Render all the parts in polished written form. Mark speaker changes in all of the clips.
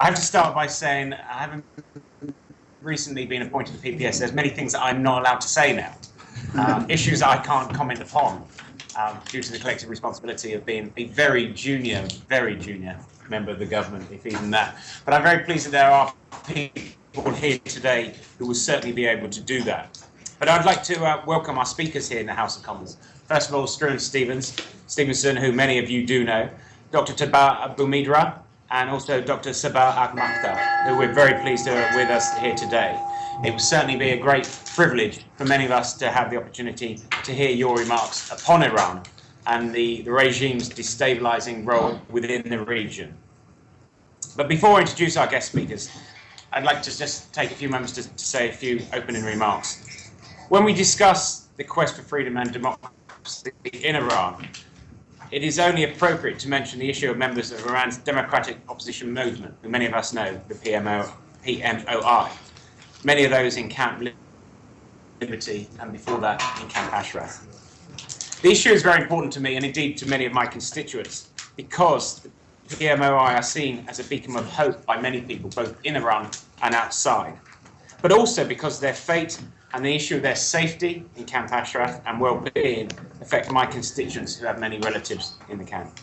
Speaker 1: I have to start by saying I haven't recently been appointed to PPS. There's many things that I'm not allowed to say now. Issues I can't comment upon due to the collective responsibility of being a very junior member of the government, if even that. But I'm very pleased that there are people here today who will certainly be able to do that. But I'd like to welcome our speakers here in the House of Commons. First of all, Struan Stevenson, who many of you do know, Dr. Sabah Bumidra, and also Dr. Sabah al-Mukhtar, who we're very pleased to have with us here today. It will certainly be a great privilege for many of us to have the opportunity to hear your remarks upon Iran and the regime's destabilizing role within the region. But before I introduce our guest speakers, I'd like to just take a few moments to say a few opening remarks. When we discuss the quest for freedom and democracy in Iran, it is only appropriate to mention the issue of members of Iran's democratic opposition movement, who many of us know, the PMOI. Many of those in Camp Liberty and before that in Camp Ashraf. The issue is very important to me and indeed to many of my constituents because the PMOI are seen as a beacon of hope by many people, both in Iran and outside, but also because their fate and the issue of their safety in Camp Ashraf and well-being affect my constituents who have many relatives in the camp.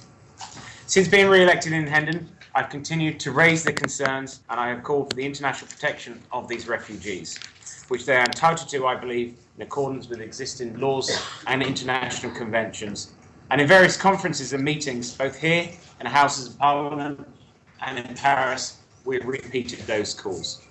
Speaker 1: Since being re-elected in Hendon, I've continued to raise the concerns and I have called for the international protection of these refugees, which they are entitled to, I believe, in accordance with existing laws and international conventions. And in various conferences and meetings, both here in the Houses of Parliament and in Paris, we've repeated those calls.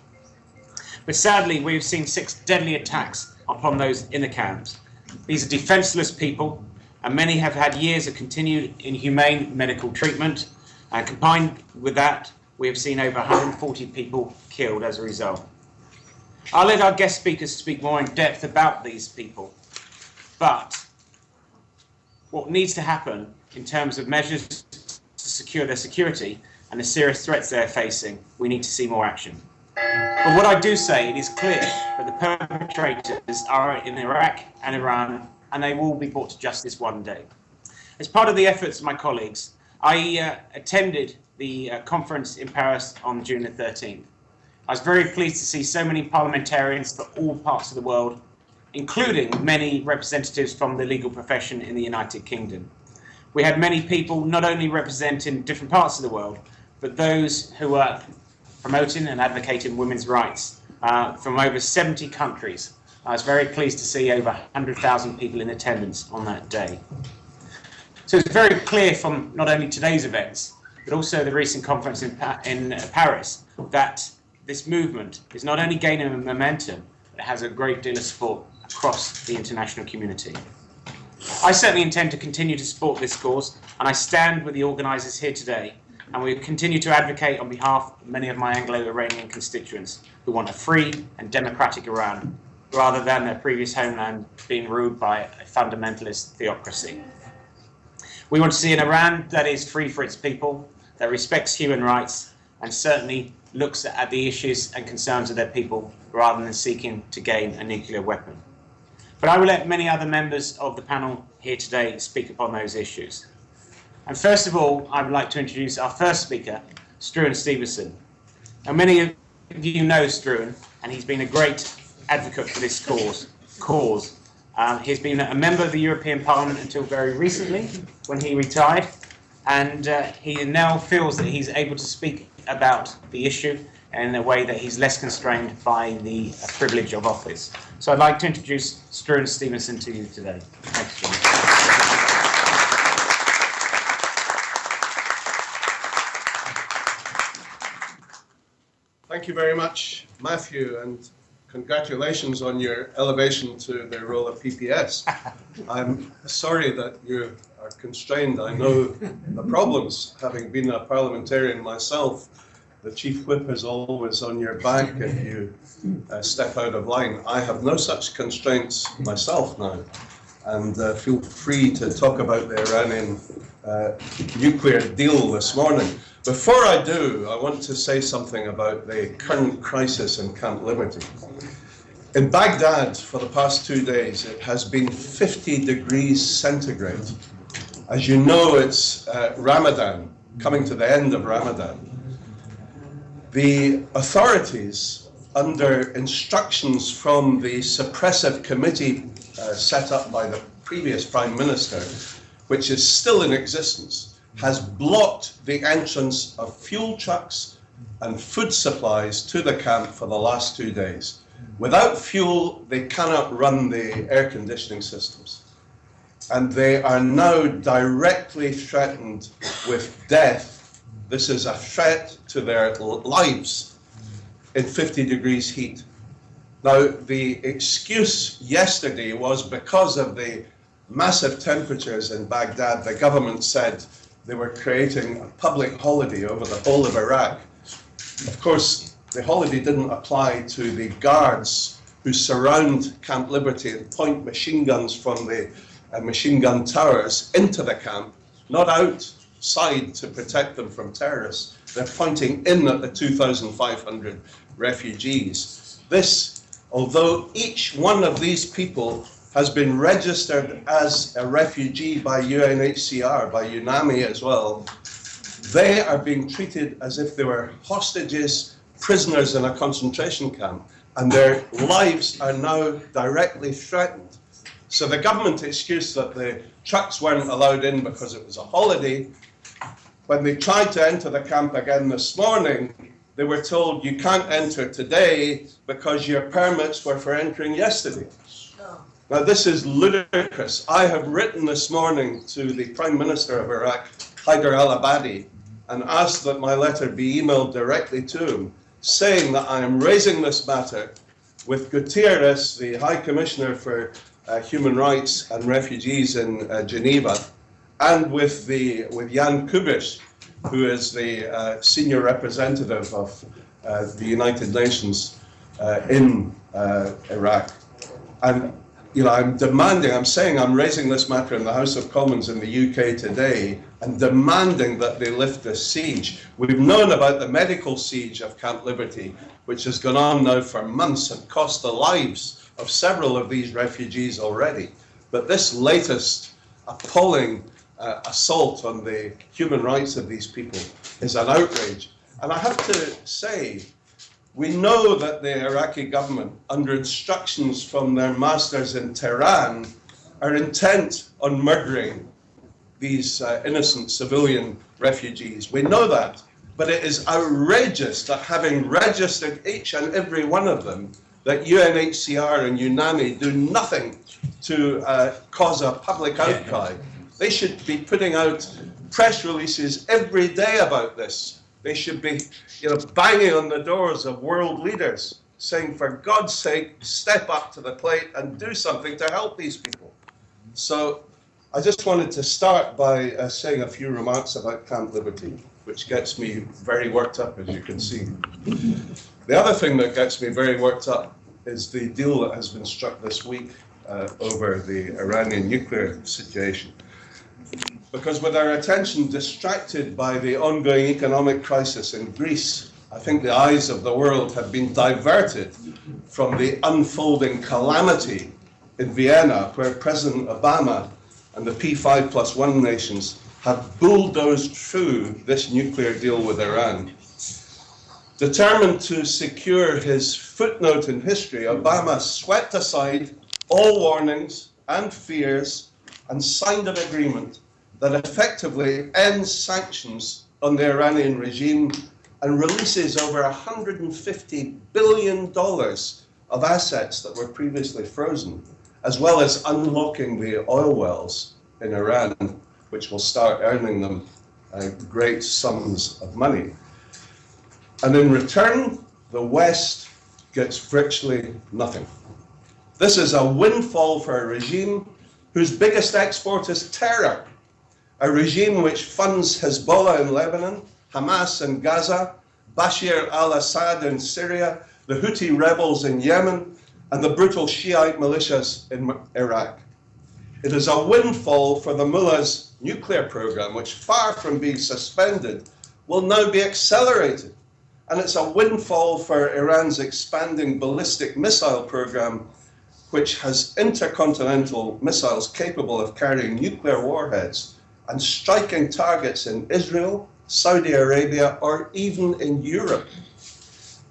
Speaker 1: But sadly, we've seen 6 deadly attacks upon those in the camps. These are defenseless people, and many have had years of continued inhumane medical treatment, and combined with that, we have seen over 140 people killed as a result. I'll let our guest speakers speak more in depth about these people, but what needs to happen in terms of measures to secure their security and the serious threats they're facing, we need to see more action. But what I do say, it is clear that the perpetrators are in Iraq and Iran, and they will be brought to justice one day. As part of the efforts of my colleagues, I attended the conference in Paris on June the 13th. I was very pleased to see so many parliamentarians from all parts of the world, including many representatives from the legal profession in the United Kingdom. We had many people not only representing different parts of the world, but those who are promoting and advocating women's rights from over 70 countries. I was very pleased to see over 100,000 people in attendance on that day. So it's very clear from not only today's events, but also the recent conference in Paris, that this movement is not only gaining momentum, but it has a great deal of support across the international community. I certainly intend to continue to support this cause, and I stand with the organisers here today, and we will continue to advocate on behalf of many of my Anglo-Iranian constituents who want a free and democratic Iran, rather than their previous homeland being ruled by a fundamentalist theocracy. We want to see an Iran that is free for its people, that respects human rights, and certainly looks at the issues and concerns of their people rather than seeking to gain a nuclear weapon. But I will let many other members of the panel here today speak upon those issues. And first of all, I would like to introduce our first speaker, Struan Stevenson. Now, many of you know Struan, and he's been a great advocate for this cause. He's been a member of the European Parliament until very recently, when he retired, and he now feels that he's able to speak about the issue in a way that he's less constrained by the privilege of office. So I'd like to introduce Struan Stevenson to you today. Thanks, Struan.
Speaker 2: Thank you very much, Matthew, and congratulations on your elevation to the role of PPS. I'm sorry that you are constrained. I know the problems, having been a parliamentarian myself. The chief whip is always on your back if you step out of line. I have no such constraints myself now, and feel free to talk about the Iranian nuclear deal this morning. Before I do, I want to say something about the current crisis in Camp Liberty. In Baghdad, for the past 2 days, it has been 50 degrees centigrade. As you know, it's Ramadan, coming to the end of Ramadan. The authorities, under instructions from the suppressive committee set up by the previous Prime Minister, which is still in existence, has blocked the entrance of fuel trucks and food supplies to the camp for the last 2 days. Without fuel, they cannot run the air conditioning systems. And they are now directly threatened with death. This is a threat to their lives in 50 degrees heat. Now, the excuse yesterday was because of the massive temperatures in Baghdad, the government said they were creating a public holiday over the whole of Iraq. Of course, the holiday didn't apply to the guards who surround Camp Liberty and point machine guns from the machine gun towers into the camp, not outside to protect them from terrorists. They're pointing in at the 2,500 refugees. This, although each one of these people has been registered as a refugee by UNHCR, by UNAMI as well, they are being treated as if they were hostages, prisoners in a concentration camp, and their lives are now directly threatened. So the government excuse that the trucks weren't allowed in because it was a holiday, when they tried to enter the camp again this morning, they were told you can't enter today because your permits were for entering yesterday. Now this is ludicrous. I have written this morning to the Prime Minister of Iraq, Haider al-Abadi, and asked that my letter be emailed directly to him, saying that I am raising this matter with Gutierrez, the High Commissioner for Human Rights and Refugees in Geneva, and with Jan Kubiš, who is the senior representative of the United Nations in Iraq. And I'm saying I'm raising this matter in the House of Commons in the UK today and demanding that they lift this siege. We've known about the medical siege of Camp Liberty, which has gone on now for months and cost the lives of several of these refugees already. But this latest appalling assault on the human rights of these people is an outrage. And I have to say, we know that the Iraqi government, under instructions from their masters in Tehran, are intent on murdering these innocent civilian refugees. We know that. But it is outrageous that, having registered each and every one of them, that UNHCR and UNAMI do nothing to cause a public outcry. They should be putting out press releases every day about this. They should be banging on the doors of world leaders, saying, for God's sake, step up to the plate and do something to help these people. So I just wanted to start by saying a few remarks about Camp Liberty, which gets me very worked up, as you can see. The other thing that gets me very worked up is the deal that has been struck this week over the Iranian nuclear situation. Because with our attention distracted by the ongoing economic crisis in Greece, I think the eyes of the world have been diverted from the unfolding calamity in Vienna, where President Obama and the P5+1 nations have bulldozed through this nuclear deal with Iran. Determined to secure his footnote in history, Obama swept aside all warnings and fears and signed an agreement that effectively ends sanctions on the Iranian regime and releases over $150 billion of assets that were previously frozen, as well as unlocking the oil wells in Iran, which will start earning them great sums of money. And in return, the West gets virtually nothing. This is a windfall for a regime whose biggest export is terror, a regime which funds Hezbollah in Lebanon, Hamas in Gaza, Bashar al-Assad in Syria, the Houthi rebels in Yemen, and the brutal Shiite militias in Iraq. It is a windfall for the mullah's nuclear program, which, far from being suspended, will now be accelerated. And it's a windfall for Iran's expanding ballistic missile program, which has intercontinental missiles capable of carrying nuclear warheads and striking targets in Israel, Saudi Arabia, or even in Europe.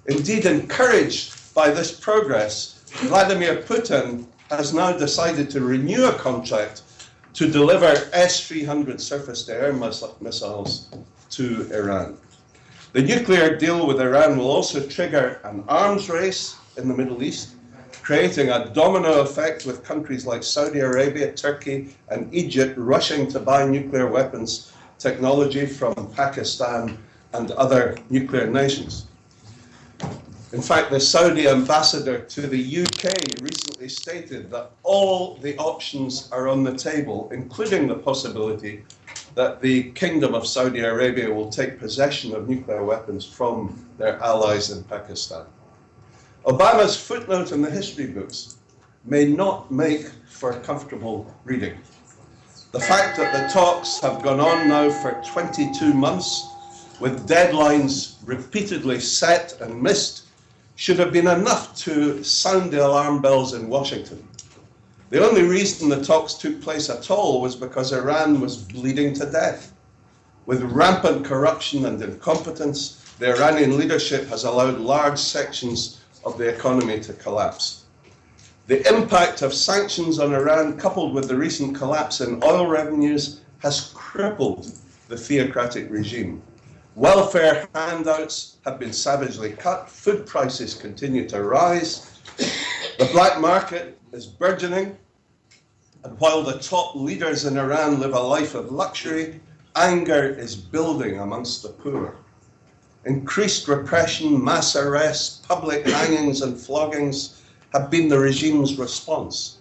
Speaker 2: Indeed, encouraged by this progress, Vladimir Putin has now decided to renew a contract to deliver S-300 surface-to-air missiles to Iran. The nuclear deal with Iran will also trigger an arms race in the Middle East, creating a domino effect with countries like Saudi Arabia, Turkey, and Egypt rushing to buy nuclear weapons technology from Pakistan and other nuclear nations. In fact, the Saudi ambassador to the UK recently stated that all the options are on the table, including the possibility that the Kingdom of Saudi Arabia will take possession of nuclear weapons from their allies in Pakistan. Obama's footnote in the history books may not make for comfortable reading. The fact that the talks have gone on now for 22 months, with deadlines repeatedly set and missed, should have been enough to sound the alarm bells in Washington. The only reason the talks took place at all was because Iran was bleeding to death. With rampant corruption and incompetence, the Iranian leadership has allowed large sections of the economy to collapse. The impact of sanctions on Iran, coupled with the recent collapse in oil revenues, has crippled the theocratic regime. Welfare handouts have been savagely cut, food prices continue to rise, the black market is burgeoning, and while the top leaders in Iran live a life of luxury, anger is building amongst the poor. Increased repression, mass arrests, public hangings and floggings have been the regime's response,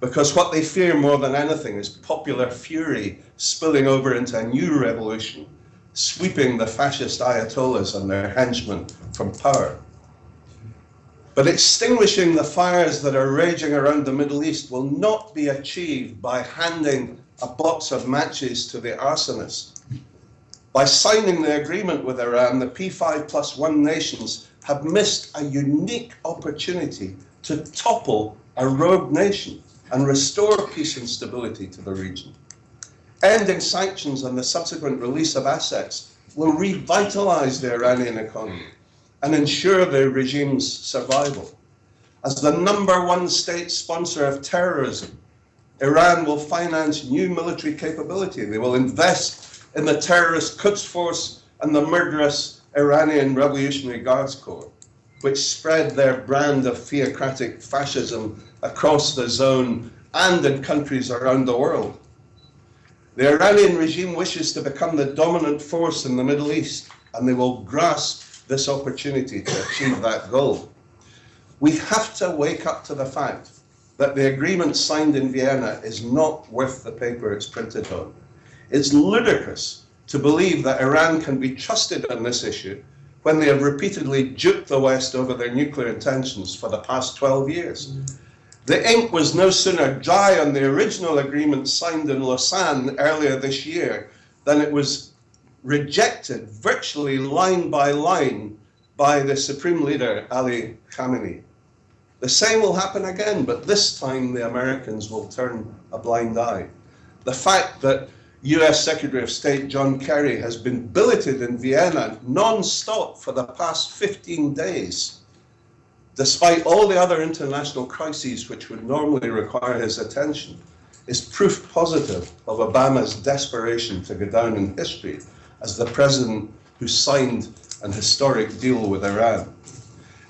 Speaker 2: because what they fear more than anything is popular fury spilling over into a new revolution, sweeping the fascist ayatollahs and their henchmen from power. But extinguishing the fires that are raging around the Middle East will not be achieved by handing a box of matches to the arsonist. By signing the agreement with Iran, the P5+1 nations have missed a unique opportunity to topple a rogue nation and restore peace and stability to the region. Ending sanctions and the subsequent release of assets will revitalize the Iranian economy and ensure the regime's survival. As the #1 state sponsor of terrorism, Iran will finance new military capability. They will invest in the terrorist Quds Force and the murderous Iranian Revolutionary Guards Corps, which spread their brand of theocratic fascism across the zone and in countries around the world. The Iranian regime wishes to become the dominant force in the Middle East, and they will grasp this opportunity to achieve that goal. We have to wake up to the fact that the agreement signed in Vienna is not worth the paper it's printed on. It's ludicrous to believe that Iran can be trusted on this issue when they have repeatedly duped the West over their nuclear intentions for the past 12 years. The ink was no sooner dry on the original agreement signed in Lausanne earlier this year than it was rejected virtually line by line by the Supreme Leader, Ali Khamenei. The same will happen again, but this time the Americans will turn a blind eye. The fact that US Secretary of State John Kerry has been billeted in Vienna non-stop for the past 15 days, despite all the other international crises which would normally require his attention, is proof positive of Obama's desperation to go down in history as the president who signed an historic deal with Iran.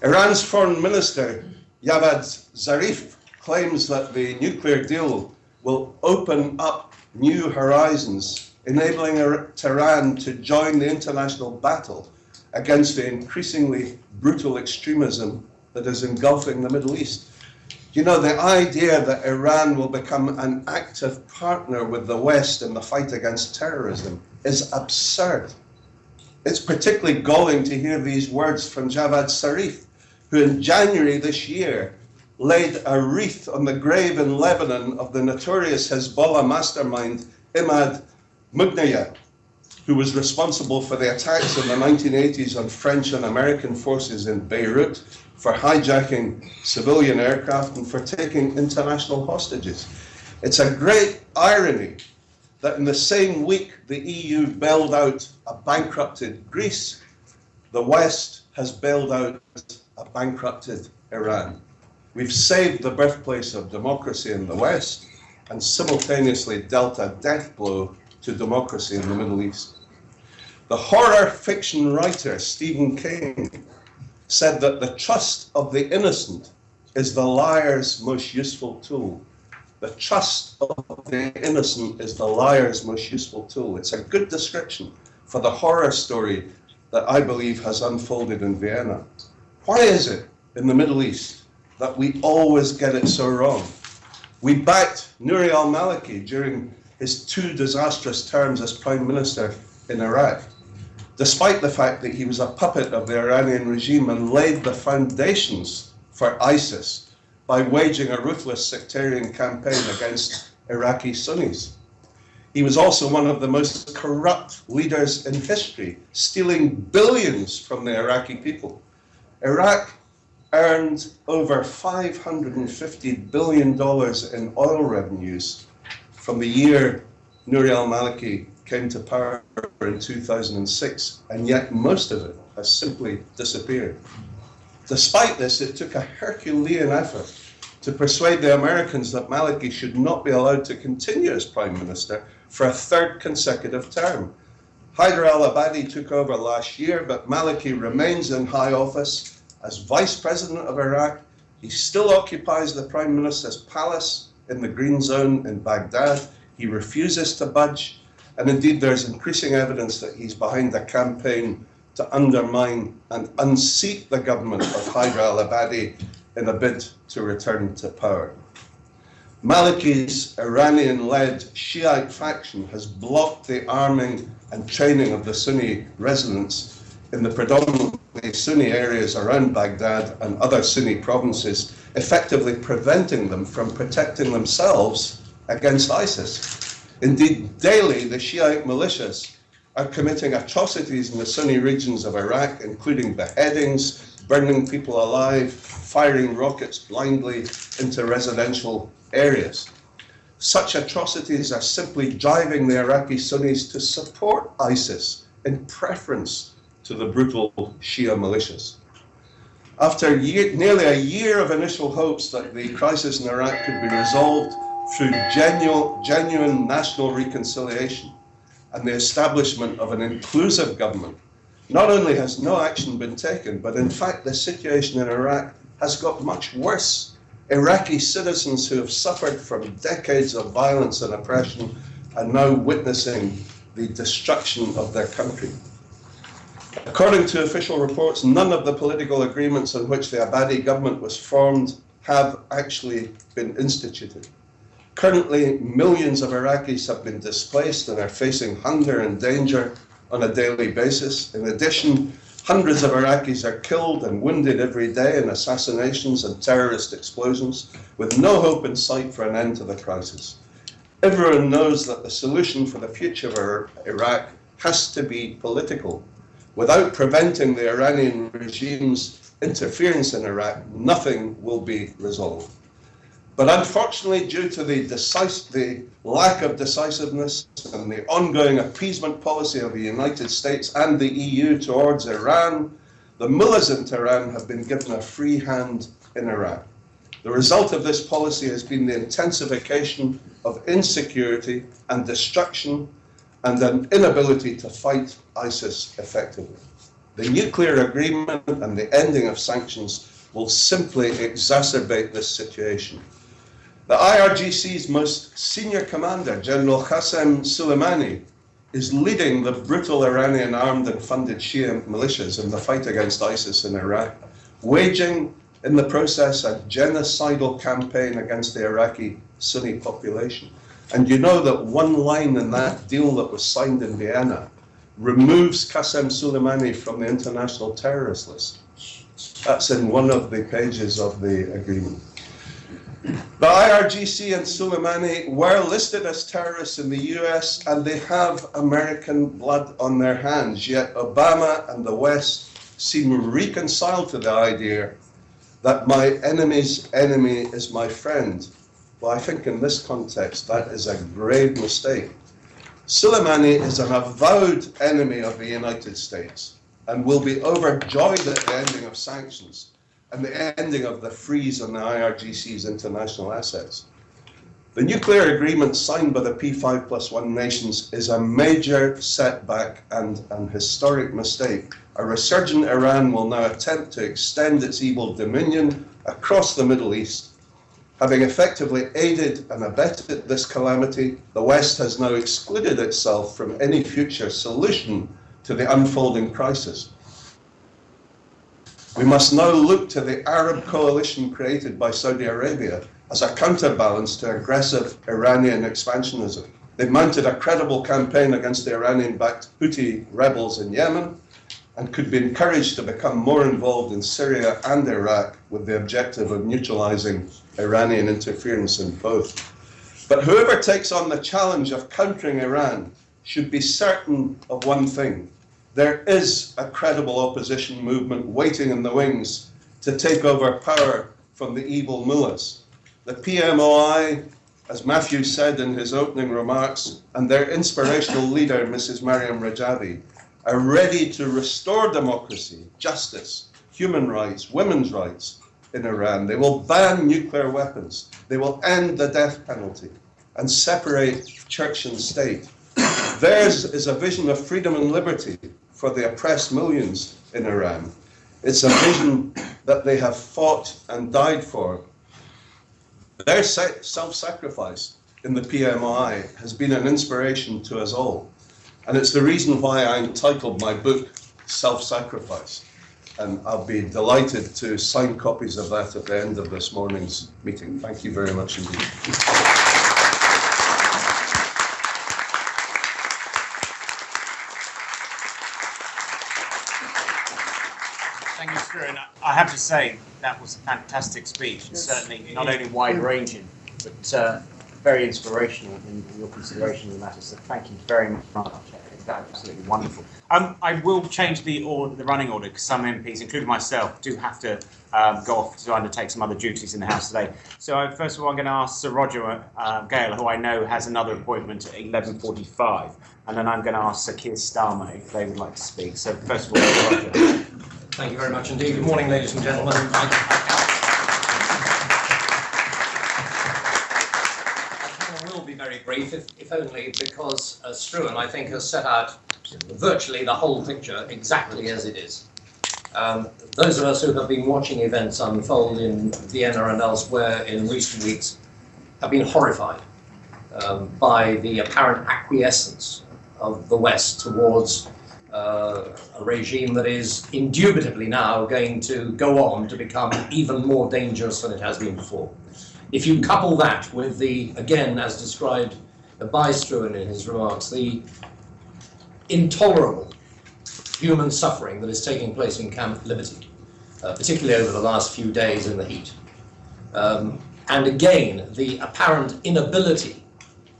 Speaker 2: Iran's foreign minister, Javad Zarif, claims that the nuclear deal will open up new horizons, enabling Tehran to join the international battle against the increasingly brutal extremism that is engulfing the Middle East. You know, the idea that Iran will become an active partner with the West in the fight against terrorism is absurd. It's particularly galling to hear these words from Javad Zarif, who in January this year laid a wreath on the grave in Lebanon of the notorious Hezbollah mastermind Imad Mughniyeh, who was responsible for the attacks in the 1980s on French and American forces in Beirut, for hijacking civilian aircraft and for taking international hostages. It's a great irony that in the same week the EU bailed out a bankrupted Greece, the West has bailed out a bankrupted Iran. We've saved the birthplace of democracy in the West and simultaneously dealt a death blow to democracy in the Middle East. The horror fiction writer Stephen King said that the trust of the innocent is the liar's most useful tool. The trust of the innocent is the liar's most useful tool. It's a good description for the horror story that I believe has unfolded in Vienna. Why is it in the Middle East that we always get it so wrong? We backed Nouri al-Maliki during his 2 disastrous terms as Prime Minister in Iraq, despite the fact that he was a puppet of the Iranian regime and laid the foundations for ISIS by waging a ruthless sectarian campaign against Iraqi Sunnis. He was also one of the most corrupt leaders in history, stealing billions from the Iraqi people. Iraq earned over $550 billion in oil revenues from the year Nouri al-Maliki came to power in 2006, and yet most of it has simply disappeared. Despite this, it took a Herculean effort to persuade the Americans that Maliki should not be allowed to continue as Prime Minister for a 3rd consecutive term. Haider al-Abadi took over last year, but Maliki remains in high office as Vice President of Iraq. He still occupies the Prime Minister's palace in the Green Zone in Baghdad. He refuses to budge, and indeed there's increasing evidence that he's behind a campaign to undermine and unseat the government of Haider al-Abadi in a bid to return to power. Maliki's Iranian-led Shiite faction has blocked the arming and training of the Sunni residents in the predominantly Sunni areas around Baghdad and other Sunni provinces, effectively preventing them from protecting themselves against ISIS. Indeed, daily the Shiite militias are committing atrocities in the Sunni regions of Iraq, including beheadings, burning people alive, firing rockets blindly into residential areas. Such atrocities are simply driving the Iraqi Sunnis to support ISIS in preference to the brutal Shia militias. After nearly a year of initial hopes that the crisis in Iraq could be resolved through genuine national reconciliation and the establishment of an inclusive government, not only has no action been taken, but in fact the situation in Iraq has got much worse. Iraqi citizens who have suffered from decades of violence and oppression are now witnessing the destruction of their country. According to official reports, none of the political agreements on which the Abadi government was formed have actually been instituted. Currently, millions of Iraqis have been displaced and are facing hunger and danger on a daily basis. In addition, hundreds of Iraqis are killed and wounded every day in assassinations and terrorist explosions, with no hope in sight for an end to the crisis. Everyone knows that the solution for the future of Iraq has to be political. Without preventing the Iranian regime's interference in Iraq, nothing will be resolved. But unfortunately, due to the lack of decisiveness and the ongoing appeasement policy of the United States and the EU towards Iran, the mullahs in Tehran have been given a free hand in Iraq. The result of this policy has been the intensification of insecurity and destruction and an inability to fight ISIS effectively. The nuclear agreement and the ending of sanctions will simply exacerbate this situation. The IRGC's most senior commander, General Qasem Soleimani, is leading the brutal Iranian armed and funded Shia militias in the fight against ISIS in Iraq, waging in the process a genocidal campaign against the Iraqi Sunni population. And you know that one line in that deal that was signed in Vienna removes Qasem Soleimani from the international terrorist list. That's in one of the pages of the agreement. The IRGC and Soleimani were listed as terrorists in the US, and they have American blood on their hands, yet Obama and the West seem reconciled to the idea that my enemy's enemy is my friend. Well, I think in this context, that is a grave mistake. Soleimani is an avowed enemy of the United States. and will be overjoyed at the ending of sanctions and the ending of the freeze on the IRGC's international assets. The nuclear agreement signed by the P5+1 nations is a major setback and an historic mistake. A resurgent Iran will now attempt to extend its evil dominion across the Middle East. Having effectively aided and abetted this calamity, the West has now excluded itself from any future solution to the unfolding crisis. We must now look to the Arab coalition created by Saudi Arabia as a counterbalance to aggressive Iranian expansionism. They've mounted a credible campaign against the Iranian-backed Houthi rebels in Yemen and could be encouraged to become more involved in Syria and Iraq with the objective of neutralizing Iranian interference in both. But whoever takes on the challenge of countering Iran should be certain of one thing. There is a credible opposition movement waiting in the wings to take over power from the evil mullahs. The PMOI, as Matthew said in his opening remarks, and their inspirational leader, Mrs. Mariam Rajavi, are ready to restore democracy, justice, human rights, women's rights in Iran. They will ban nuclear weapons. They will end the death penalty and separate church and state. Theirs is a vision of freedom and liberty for the oppressed millions in Iran. It's a vision that they have fought and died for. Their self-sacrifice in the PMOI has been an inspiration to us all. And it's the reason why I entitled my book Self-Sacrifice. And I'll be delighted to sign copies of that at the end of this morning's meeting. Thank you very much indeed.
Speaker 1: Thank you, Struan. I have to say that was a fantastic speech, and certainly not only wide-ranging, but very inspirational in your consideration of the matter. So thank you very much. It's absolutely wonderful. I will change the running order because some MPs, including myself, do have to go off to undertake some other duties in the House today. So first of all, I'm going to ask Sir Roger Gale, who I know has another appointment at 11:45, and then I'm going to ask Sir Keir Starmer if they would like to speak. So first of all, Sir Roger.
Speaker 3: Thank you very much indeed. Good morning, ladies and gentlemen. I can and will be very brief, if only because Struan, I think, has set out virtually the whole picture exactly as it is. Those of us who have been watching events unfold in Vienna and elsewhere in recent weeks have been horrified by the apparent acquiescence of the West towards a regime that is indubitably now going to go on to become even more dangerous than it has been before. If you couple that with the, again, as described by Struan in his remarks, the intolerable human suffering that is taking place in Camp Liberty, particularly over the last few days in the heat, and again, the apparent inability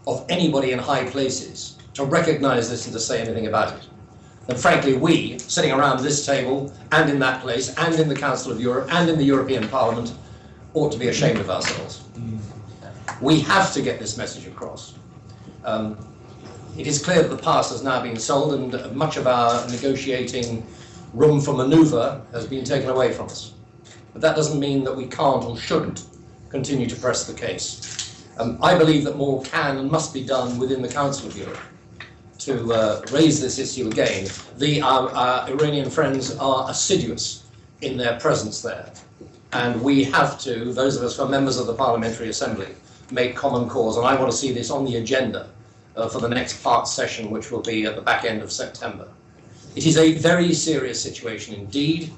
Speaker 3: of anybody in high places to recognize this and to say anything about it. And frankly, we, sitting around this table, and in that place, and in the Council of Europe, and in the European Parliament, ought to be ashamed of ourselves. We have to get this message across. It is clear that the past has now been sold, and much of our negotiating room for manoeuvre has been taken away from us. But that doesn't mean that we can't or shouldn't continue to press the case. I believe that more can and must be done within the Council of Europe to raise this issue again. Our Iranian friends are assiduous in their presence there, and we have to, those of us who are members of the Parliamentary Assembly, make common cause, and I want to see this on the agenda for the next part session, which will be at the back end of September. It is a very serious situation indeed.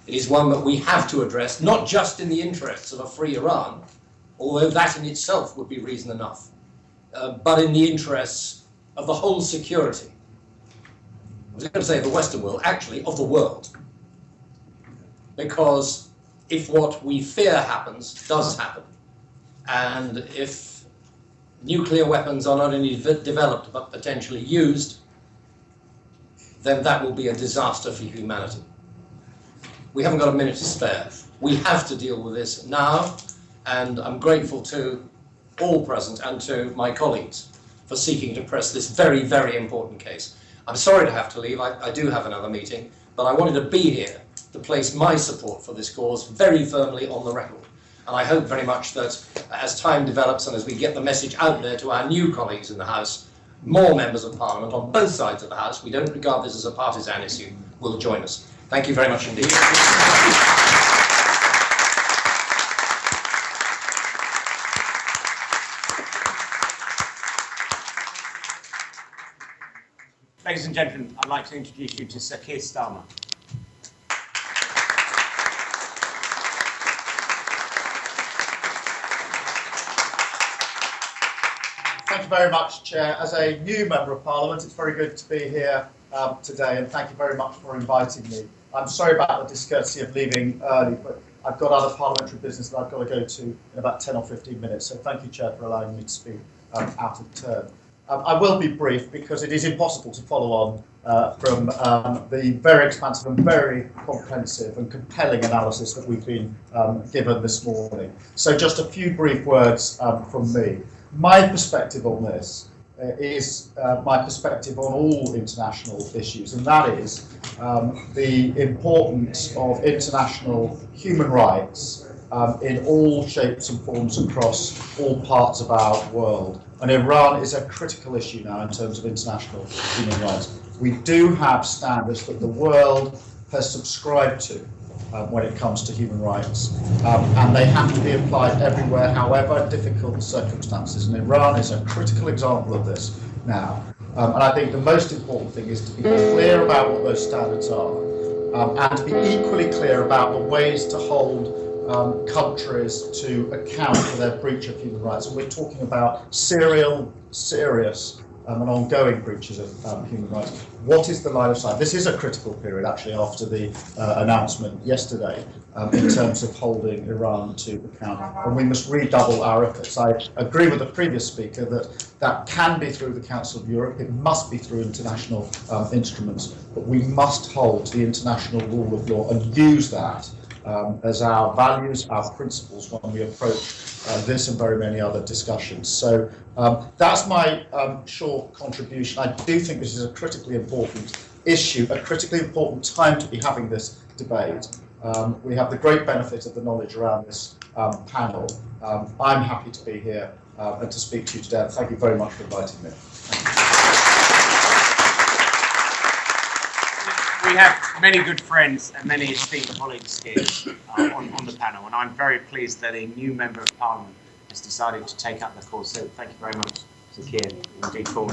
Speaker 3: It is one that we have to address, not just in the interests of a free Iran, although that in itself would be reason enough, but in the interests of the whole security. I was going to say the Western world, actually of the world. Because if what we fear happens, does happen, and if nuclear weapons are not only developed but potentially used, then that will be a disaster for humanity. We haven't got a minute to spare. We have to deal with this now, and I'm grateful to all present and to my colleagues for seeking to press this very, very important case. I'm sorry to have to leave. I do have another meeting, but I wanted to be here to place my support for this cause very firmly on the record. And I hope very much that as time develops and as we get the message out there to our new colleagues in the House, more members of Parliament on both sides of the House, we don't regard this as a partisan issue, will join us. Thank you very much indeed.
Speaker 1: Ladies and gentlemen, I'd like to introduce you to Sir Keir Starmer.
Speaker 4: Thank you very much, Chair. As a new Member of Parliament, it's very good to be here today, and thank you very much for inviting me. I'm sorry about the discourtesy of leaving early, but I've got other parliamentary business that I've got to go to in about 10 or 15 minutes, so thank you, Chair, for allowing me to speak out of turn. I will be brief because it is impossible to follow on from the very expansive and very comprehensive and compelling analysis that we've been given this morning. So just a few brief words from me. My perspective on this is my perspective on all international issues, and that is the importance of international human rights in all shapes and forms across all parts of our world. And Iran is a critical issue now in terms of international human rights. We do have standards that the world has subscribed to when it comes to human rights, and they have to be applied everywhere, however difficult the circumstances. And Iran is a critical example of this now. And I think the most important thing is to be clear about what those standards are, and to be equally clear about the ways to hold countries to account for their breach of human rights. And we're talking about serious and ongoing breaches of human rights. What is the line of sight? This is a critical period, actually, after the announcement yesterday in terms of holding Iran to account. And we must redouble our efforts. I agree with the previous speaker that can be through the Council of Europe. It must be through international instruments. But we must hold to the international rule of law and use that as our values, our principles when we approach this and very many other discussions. So that's my short contribution. I do think this is a critically important issue, a critically important time to be having this debate. We have the great benefit of the knowledge around this panel. I'm happy to be here and to speak to you today. Thank you very much for inviting me.
Speaker 1: We have many good friends and many esteemed colleagues here on the panel, and I'm very pleased that a new Member of Parliament has decided to take up the cause. So thank you very much, Sir Keir, indeed for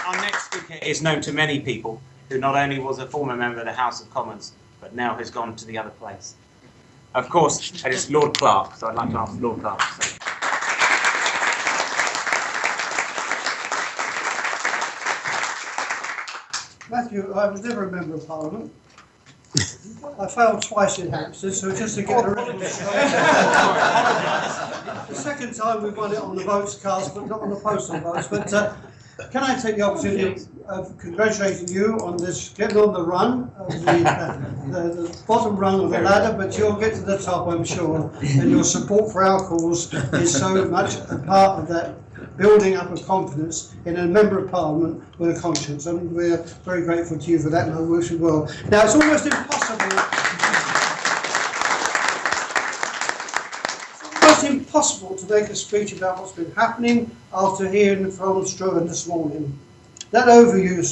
Speaker 1: Our next speaker is known to many people, who not only was a former member of the House of Commons, but now has gone to the other place. Of course, it is Lord Clark, so I'd like to ask Lord Clark to say.
Speaker 5: Matthew, I was never a Member of Parliament. I failed twice in Hampstead, so just to get a record. The second time we won it on the votes cast, but not on the postal votes. But can I take the opportunity of congratulating you on this, getting on the run, of the bottom rung of the ladder, but you'll get to the top, I'm sure. And your support for our cause is so much a part of that building up of confidence in a Member of Parliament with a conscience. And we're very grateful to you for that, and I wish you well. Now, it's almost impossible to make a speech about what's been happening after hearing from Struan this morning. That overview,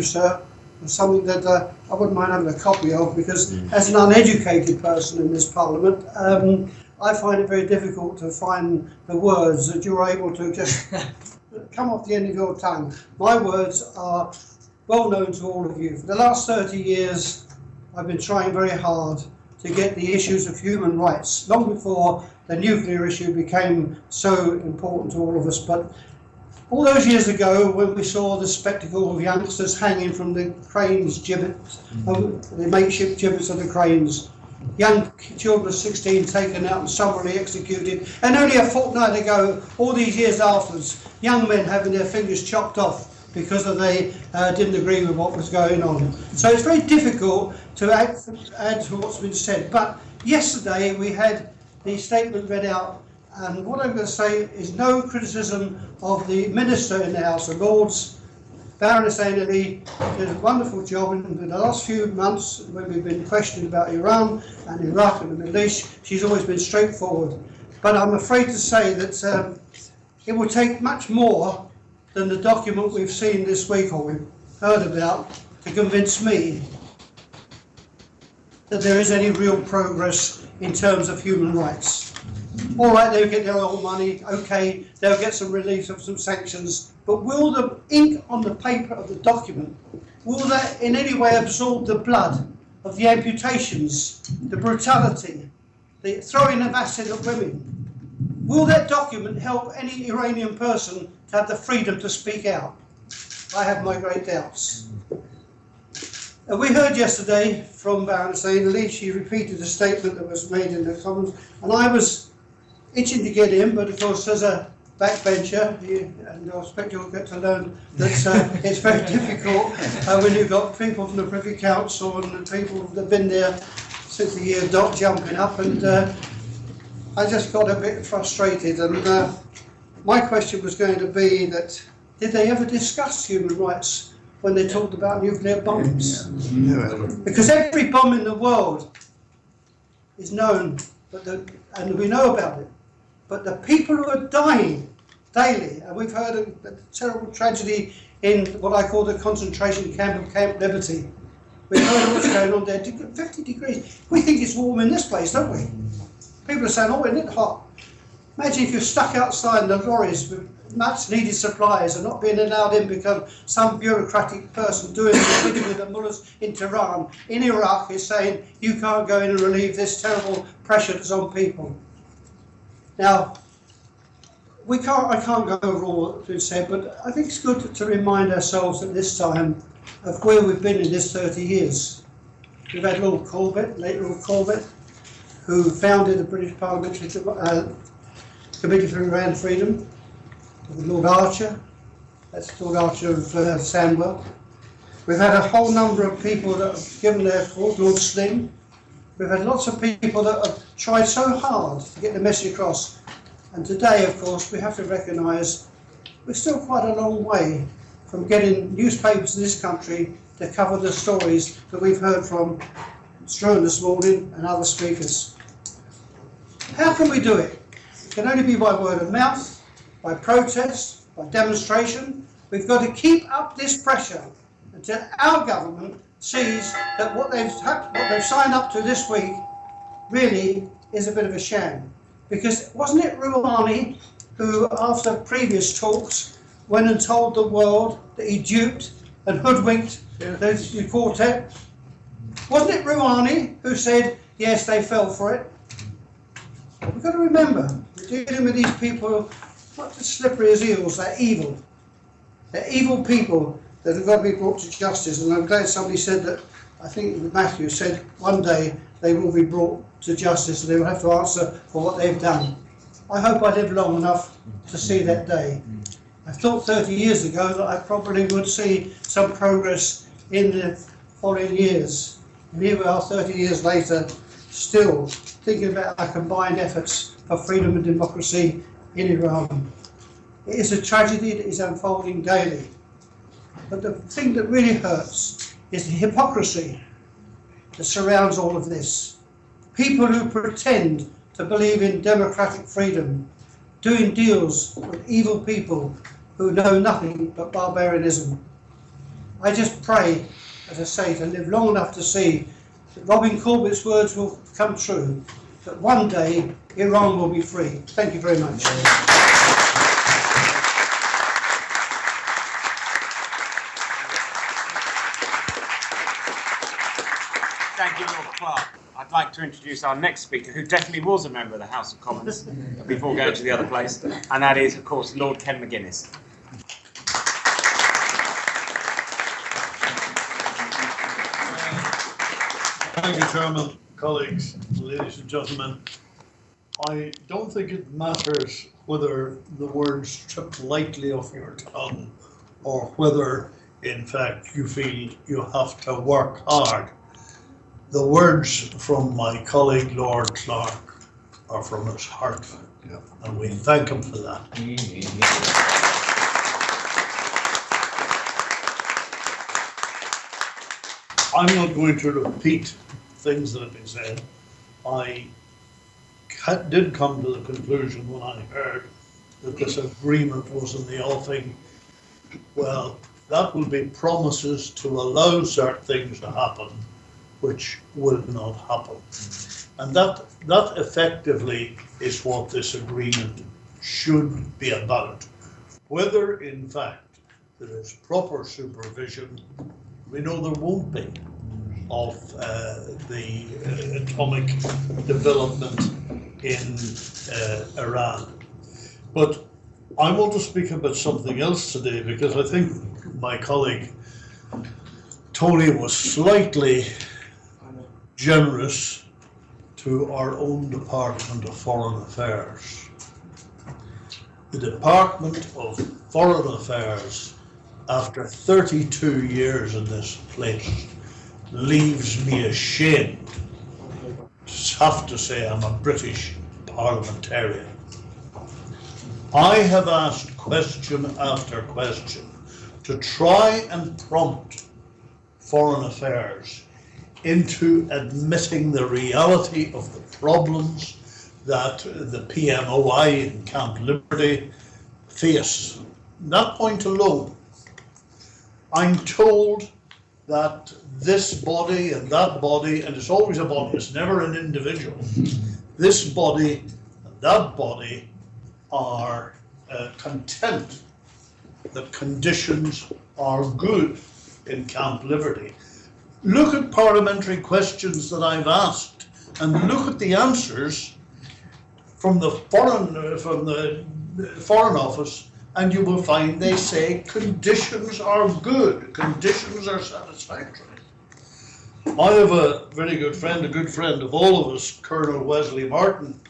Speaker 5: sir, was something that I wouldn't mind having a copy of, because as an uneducated person in this Parliament, I find it very difficult to find the words that you're able to just come off the end of your tongue. My words are well known to all of you. For the last 30 years, I've been trying very hard to get the issues of human rights, long before the nuclear issue became so important to all of us. But all those years ago, when we saw the spectacle of youngsters hanging from the cranes gibbets, the makeshift gibbets of the cranes, young children of 16 taken out and summarily executed, and only a fortnight ago, all these years afterwards, young men having their fingers chopped off because they didn't agree with what was going on. So it's very difficult to add to what's been said. But yesterday we had the statement read out And what I'm going to say is no criticism of the Minister in the House of Lords. Baroness Ainley did a wonderful job in the last few months when we've been questioning about Iran and Iraq and the Middle East. She's always been straightforward. But I'm afraid to say that it will take much more than the document we've seen this week or we've heard about to convince me that there is any real progress in terms of human rights. All right, they'll get their oil money, okay, they'll get some relief of some sanctions, but will the ink on the paper of the document, will that in any way absorb the blood of the amputations, the brutality, the throwing of acid at women? Will that document help any Iranian person to have the freedom to speak out? I have my great doubts. We heard yesterday from Baroness Ainley, she repeated a statement that was made in the Commons, and I was itching to get in, but of course as a backbencher, and I expect you'll get to learn that it's very difficult when you've got people from the Privy Council and the people that have been there since the year dot jumping up, and I just got a bit frustrated, and my question was going to be that, did they ever discuss human rights when they talked about nuclear bombs? Because every bomb in the world is known, and we know about it, but the people who are dying daily, and we've heard of the terrible tragedy in what I call the concentration camp of Camp Liberty. We've heard of what's going on there, 50 degrees. We think it's warm in this place, don't we? People are saying, oh, isn't it hot? Imagine if you're stuck outside in the lorries with much needed supplies and not being allowed in because some bureaucratic person doing the bidding with the mullahs in Tehran, in Iraq, is saying you can't go in and relieve this terrible pressure that's on people. Now, I can't go over all that's been said, but I think it's good to remind ourselves at this time of where we've been in this 30 years. We've had Lord Corbett, late Lord Corbett, who founded the British Parliamentary Committee for Iran Freedom, with Lord Archer, that's Lord Archer of Sandwell. We've had a whole number of people that have given their cause, Lord Slim. We've had lots of people that have tried so hard to get the message across. And today, of course, we have to recognise we're still quite a long way from getting newspapers in this country to cover the stories that we've heard from Struan this morning and other speakers. How can we do it? It can only be by word of mouth, by protest, by demonstration. We've got to keep up this pressure until our government sees that what they've signed up to this week really is a bit of a sham. Because wasn't it Rouhani who, after previous talks, went and told the world that he duped and hoodwinked the quartet? Wasn't it Rouhani who said, yes, they fell for it? We've got to remember, we're dealing with these people, not as slippery as eels, they're evil. They're evil people that have got to be brought to justice. And I'm glad somebody said that, I think Matthew said, one day they will be brought to justice and they will have to answer for what they've done. I hope I live long enough to see that day. I thought 30 years ago that I probably would see some progress in the following years. And here we are 30 years later, still thinking about our combined efforts for freedom and democracy in Iran. It is a tragedy that is unfolding daily. But the thing that really hurts is the hypocrisy that surrounds all of this. People who pretend to believe in democratic freedom, doing deals with evil people who know nothing but barbarianism. I just pray, as I say, to live long enough to see that Robin Corbett's words will come true, that one day Iran will be free. Thank you very much.
Speaker 1: Thank you, Lord Clark. I'd like to introduce our next speaker, who definitely was a member of the House of Commons before going to the other place, and that is, of course, Lord Ken McGuinness.
Speaker 6: Thank you, Chairman, colleagues, ladies and gentlemen. I don't think it matters whether the words trip lightly off your tongue or whether, in fact, you feel you have to work hard. The words from my colleague Lord Clark are from his heart. Yeah, and we thank him for that. I'm not going to repeat things that have been said. I did come to the conclusion when I heard that this agreement was in the offing. Well, that will be promises to allow certain things to happen, which will not happen. And that effectively is what this agreement should be about. Whether, in fact, there is proper supervision, we know there won't be, of the atomic development in Iran. But I want to speak about something else today, because I think my colleague Tony was slightly generous to our own Department of Foreign Affairs. The Department of Foreign Affairs, after 32 years in this place, leaves me ashamed. I have to say I'm a British parliamentarian. I have asked question after question to try and prompt Foreign Affairs into admitting the reality of the problems that the PMOI in Camp Liberty face. That point alone, I'm told that this body and that body, and it's always a body, it's never an individual, this body and that body are content that conditions are good in Camp Liberty. Look at parliamentary questions that I've asked and look at the answers from the Foreign Office, and you will find they say conditions are good, conditions are satisfactory. I have a very good friend, a good friend of all of us, Colonel Wesley Martin,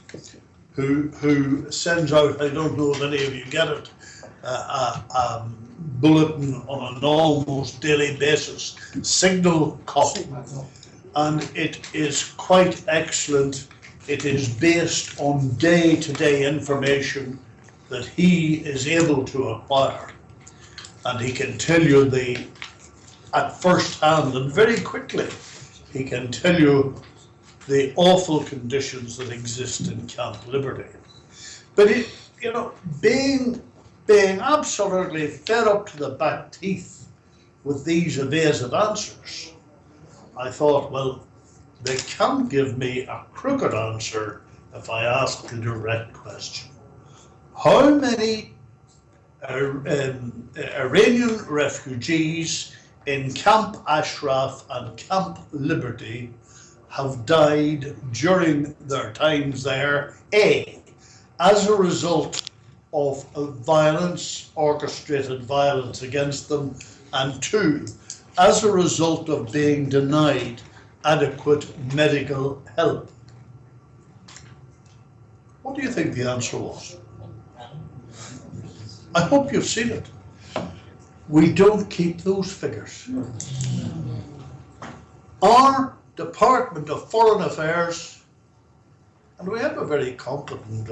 Speaker 6: who sends out, I don't know if any of you get it, a bulletin on an almost daily basis, signal copy, and it is quite excellent. It is based on day-to-day information that he is able to acquire, and he can tell you at first hand and very quickly, he can tell you the awful conditions that exist in Camp Liberty. But being absolutely fed up to the back teeth with these evasive answers, I thought, well, they can't give me a crooked answer if I ask the direct question. How many Iranian refugees in Camp Ashraf and Camp Liberty have died during their times there, A, as a result of violence, orchestrated violence against them, and 2, as a result of being denied adequate medical help? What do you think the answer was? I hope you've seen it. We don't keep those figures. Our Department of Foreign Affairs, and we have a very competent,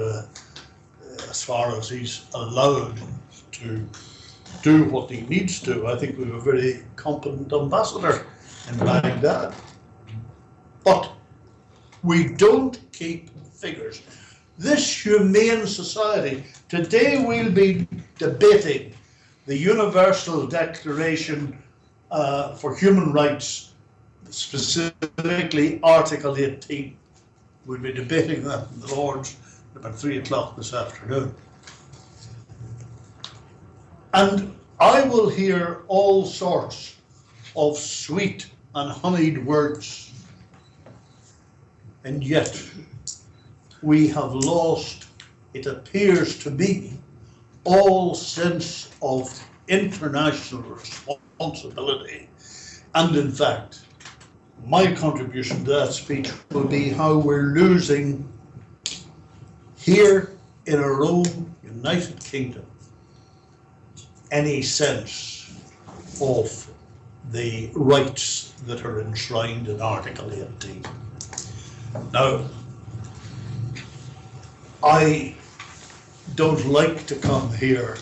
Speaker 6: as far as he's allowed to do what he needs to, I think we have a very competent ambassador in Baghdad. But we don't keep figures. This humane society, today we'll be debating the Universal Declaration for Human Rights, specifically Article 18. We'll be debating that in the Lords at about 3 o'clock this afternoon. And I will hear all sorts of sweet and honeyed words, and yet we have lost, it appears to me, all sense of international responsibility. And in fact, my contribution to that speech will be how we're losing here in our own United Kingdom any sense of the rights that are enshrined in Article 18. Now, I don't like to come here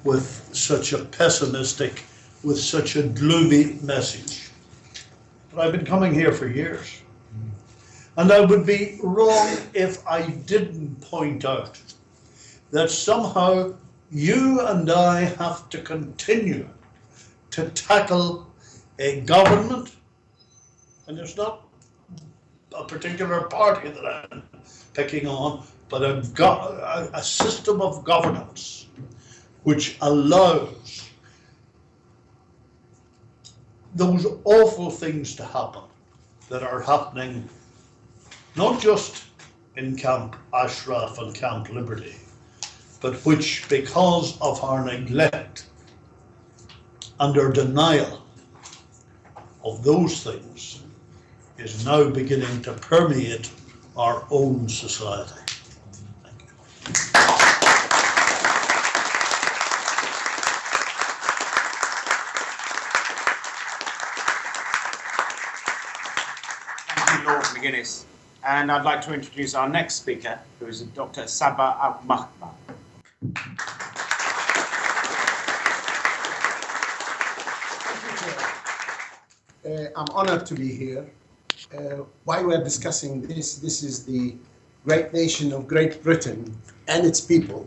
Speaker 6: with such a pessimistic, with such a gloomy message. But I've been coming here for years. And I would be wrong if I didn't point out that somehow you and I have to continue to tackle a government, and it's not a particular party that I'm picking on, but a system of governance which allows those awful things to happen that are happening not just in Camp Ashraf and Camp Liberty, but which, because of our neglect and our denial of those things, is now beginning to permeate our own society. Thank you.
Speaker 1: Thank you, Lord McGuinness. And I'd like to introduce our next speaker, who is Dr. Sabah al-Mukhtar.
Speaker 7: I'm honored to be here. While we're discussing this is the great nation of Great Britain and its people,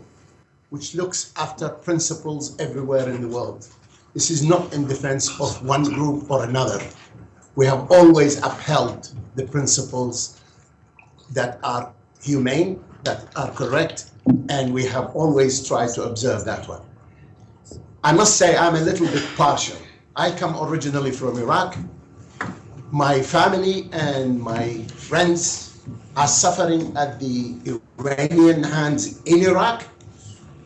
Speaker 7: which looks after principles everywhere in the world. This is not in defense of one group or another. We have always upheld the principles that are humane, that are correct, and we have always tried to observe that one. I must say I'm a little bit partial. I come originally from Iraq. My family and my friends are suffering at the Iranian hands in Iraq,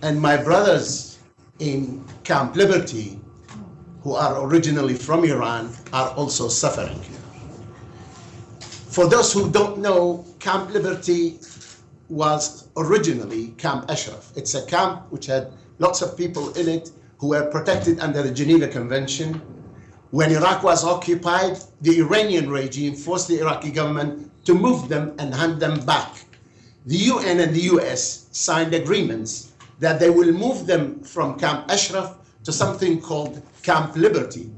Speaker 7: and my brothers in Camp Liberty, who are originally from Iran, are also suffering. For those who don't know, Camp Liberty was originally Camp Ashraf. It's a camp which had lots of people in it who were protected under the Geneva Convention. When Iraq was occupied, the Iranian regime forced the Iraqi government to move them and hand them back. The UN and the US signed agreements that they will move them from Camp Ashraf to something called Camp Liberty.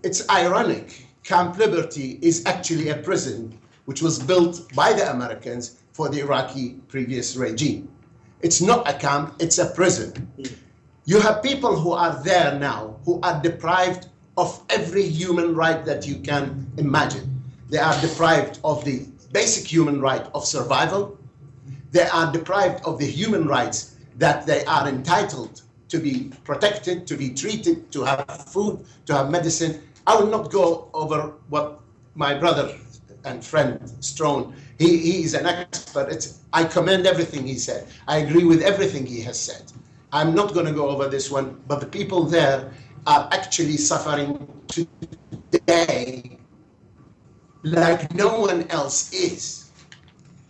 Speaker 7: It's ironic. Camp Liberty is actually a prison which was built by the Americans for the Iraqi previous regime. It's not a camp, it's a prison. You have people who are there now who are deprived of every human right that you can imagine. They are deprived of the basic human right of survival. They are deprived of the human rights that they are entitled to be protected, to be treated, to have food, to have medicine. I will not go over what my brother and friend Struan, he is an expert. I commend everything he said. I agree with everything he has said. I'm not going to go over this one, but the people there are actually suffering today like no one else is.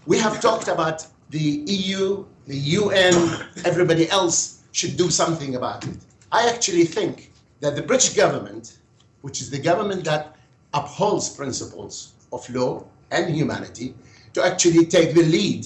Speaker 7: We have talked about the EU, the UN, everybody else should do something about it. I actually think that the British government, which is the government that upholds principles of law and humanity, to actually take the lead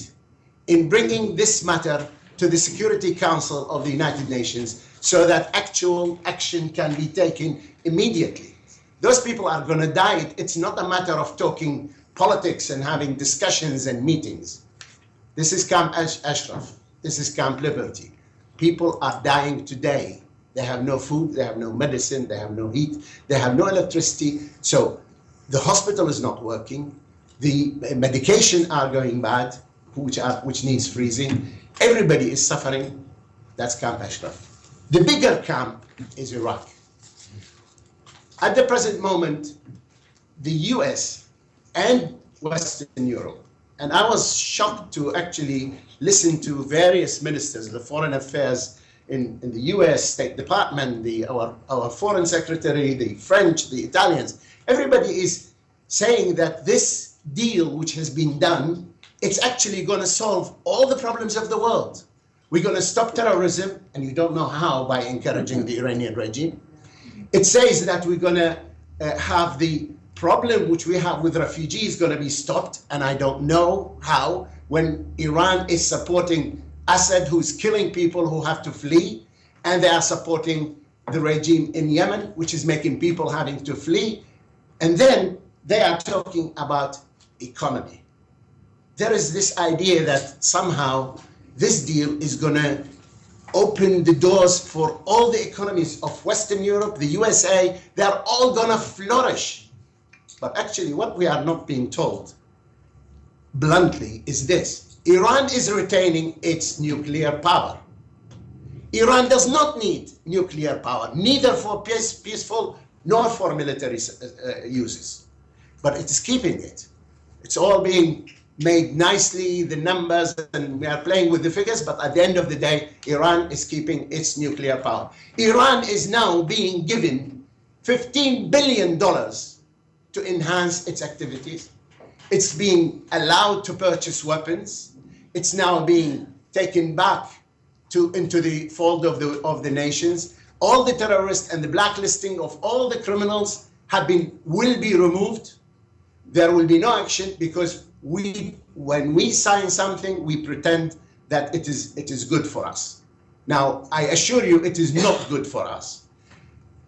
Speaker 7: in bringing this matter to the Security Council of the United Nations so that actual action can be taken immediately. Those people are going to die. It's not a matter of talking politics and having discussions and meetings. This is Camp Ashraf. This is Camp Liberty. People are dying today. They have no food, they have no medicine, they have no heat, they have no electricity. So the hospital is not working. The medication are going bad, which needs freezing. Everybody is suffering. That's Camp Ashraf. The bigger camp is Iraq. At the present moment, the US and Western Europe, and I was shocked to actually listen to various ministers, the foreign affairs in the US State Department, our foreign secretary, the French, the Italians, everybody is saying that this deal which has been done, it's actually going to solve all the problems of the world. We're going to stop terrorism, and you don't know how, by encouraging the Iranian regime. It says that we're going to have the problem which we have with refugees going to be stopped, and I don't know how, when Iran is supporting Assad, who's killing people who have to flee, and they are supporting the regime in Yemen, which is making people having to flee. And then they are talking about economy. There is this idea that somehow this deal is going to open the doors for all the economies of Western Europe, the USA. They're all going to flourish. But actually, what we are not being told bluntly is this: Iran is retaining its nuclear power. Iran does not need nuclear power, neither for peaceful nor for military uses. But it is keeping it. It's all being made nicely, the numbers, and we are playing with the figures, but at the end of the day, Iran is keeping its nuclear power. Iran is now being given $15 billion to enhance its activities. It's being allowed to purchase weapons. It's now being taken back into the fold of the nations. All the terrorists and the blacklisting of all the criminals will be removed. There will be no action because when we sign something, we pretend that it is good for us. Now, I assure you, it is not good for us.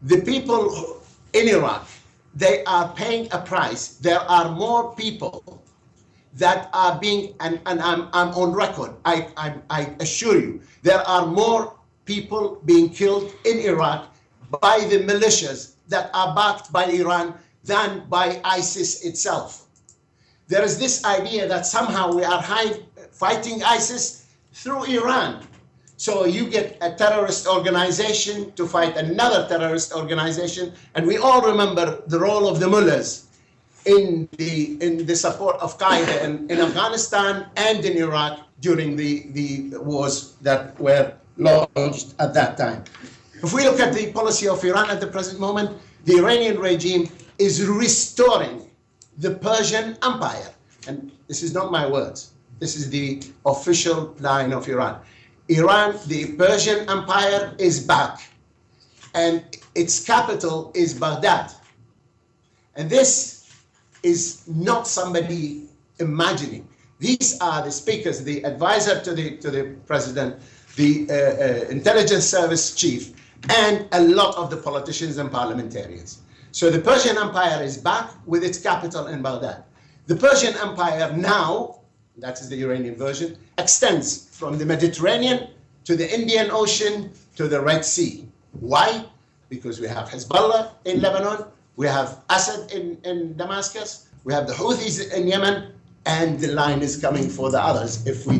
Speaker 7: The people in Iraq, they are paying a price. There are more people that are being, and I'm on record, I assure you, there are more people being killed in Iraq by the militias that are backed by Iran than by ISIS itself. There is this idea that somehow we are fighting ISIS through Iran. So you get a terrorist organization to fight another terrorist organization, and we all remember the role of the mullahs in the support of Qaeda in Afghanistan and in Iraq during the wars that were launched at that time. If we look at the policy of Iran at the present moment, the Iranian regime is restoring the Persian Empire. And this is not my words. This is the official line of Iran. The Persian Empire is back, and its capital is Baghdad. And this is not somebody imagining. These are the speakers, the advisor to the president, the intelligence service chief, and a lot of the politicians and parliamentarians. So the Persian Empire is back with its capital in Baghdad. The Persian Empire now, that is the Iranian version, extends from the Mediterranean to the Indian Ocean to the Red Sea. Why? Because we have Hezbollah in Lebanon, we have Assad in Damascus, we have the Houthis in Yemen, and the line is coming for the others if we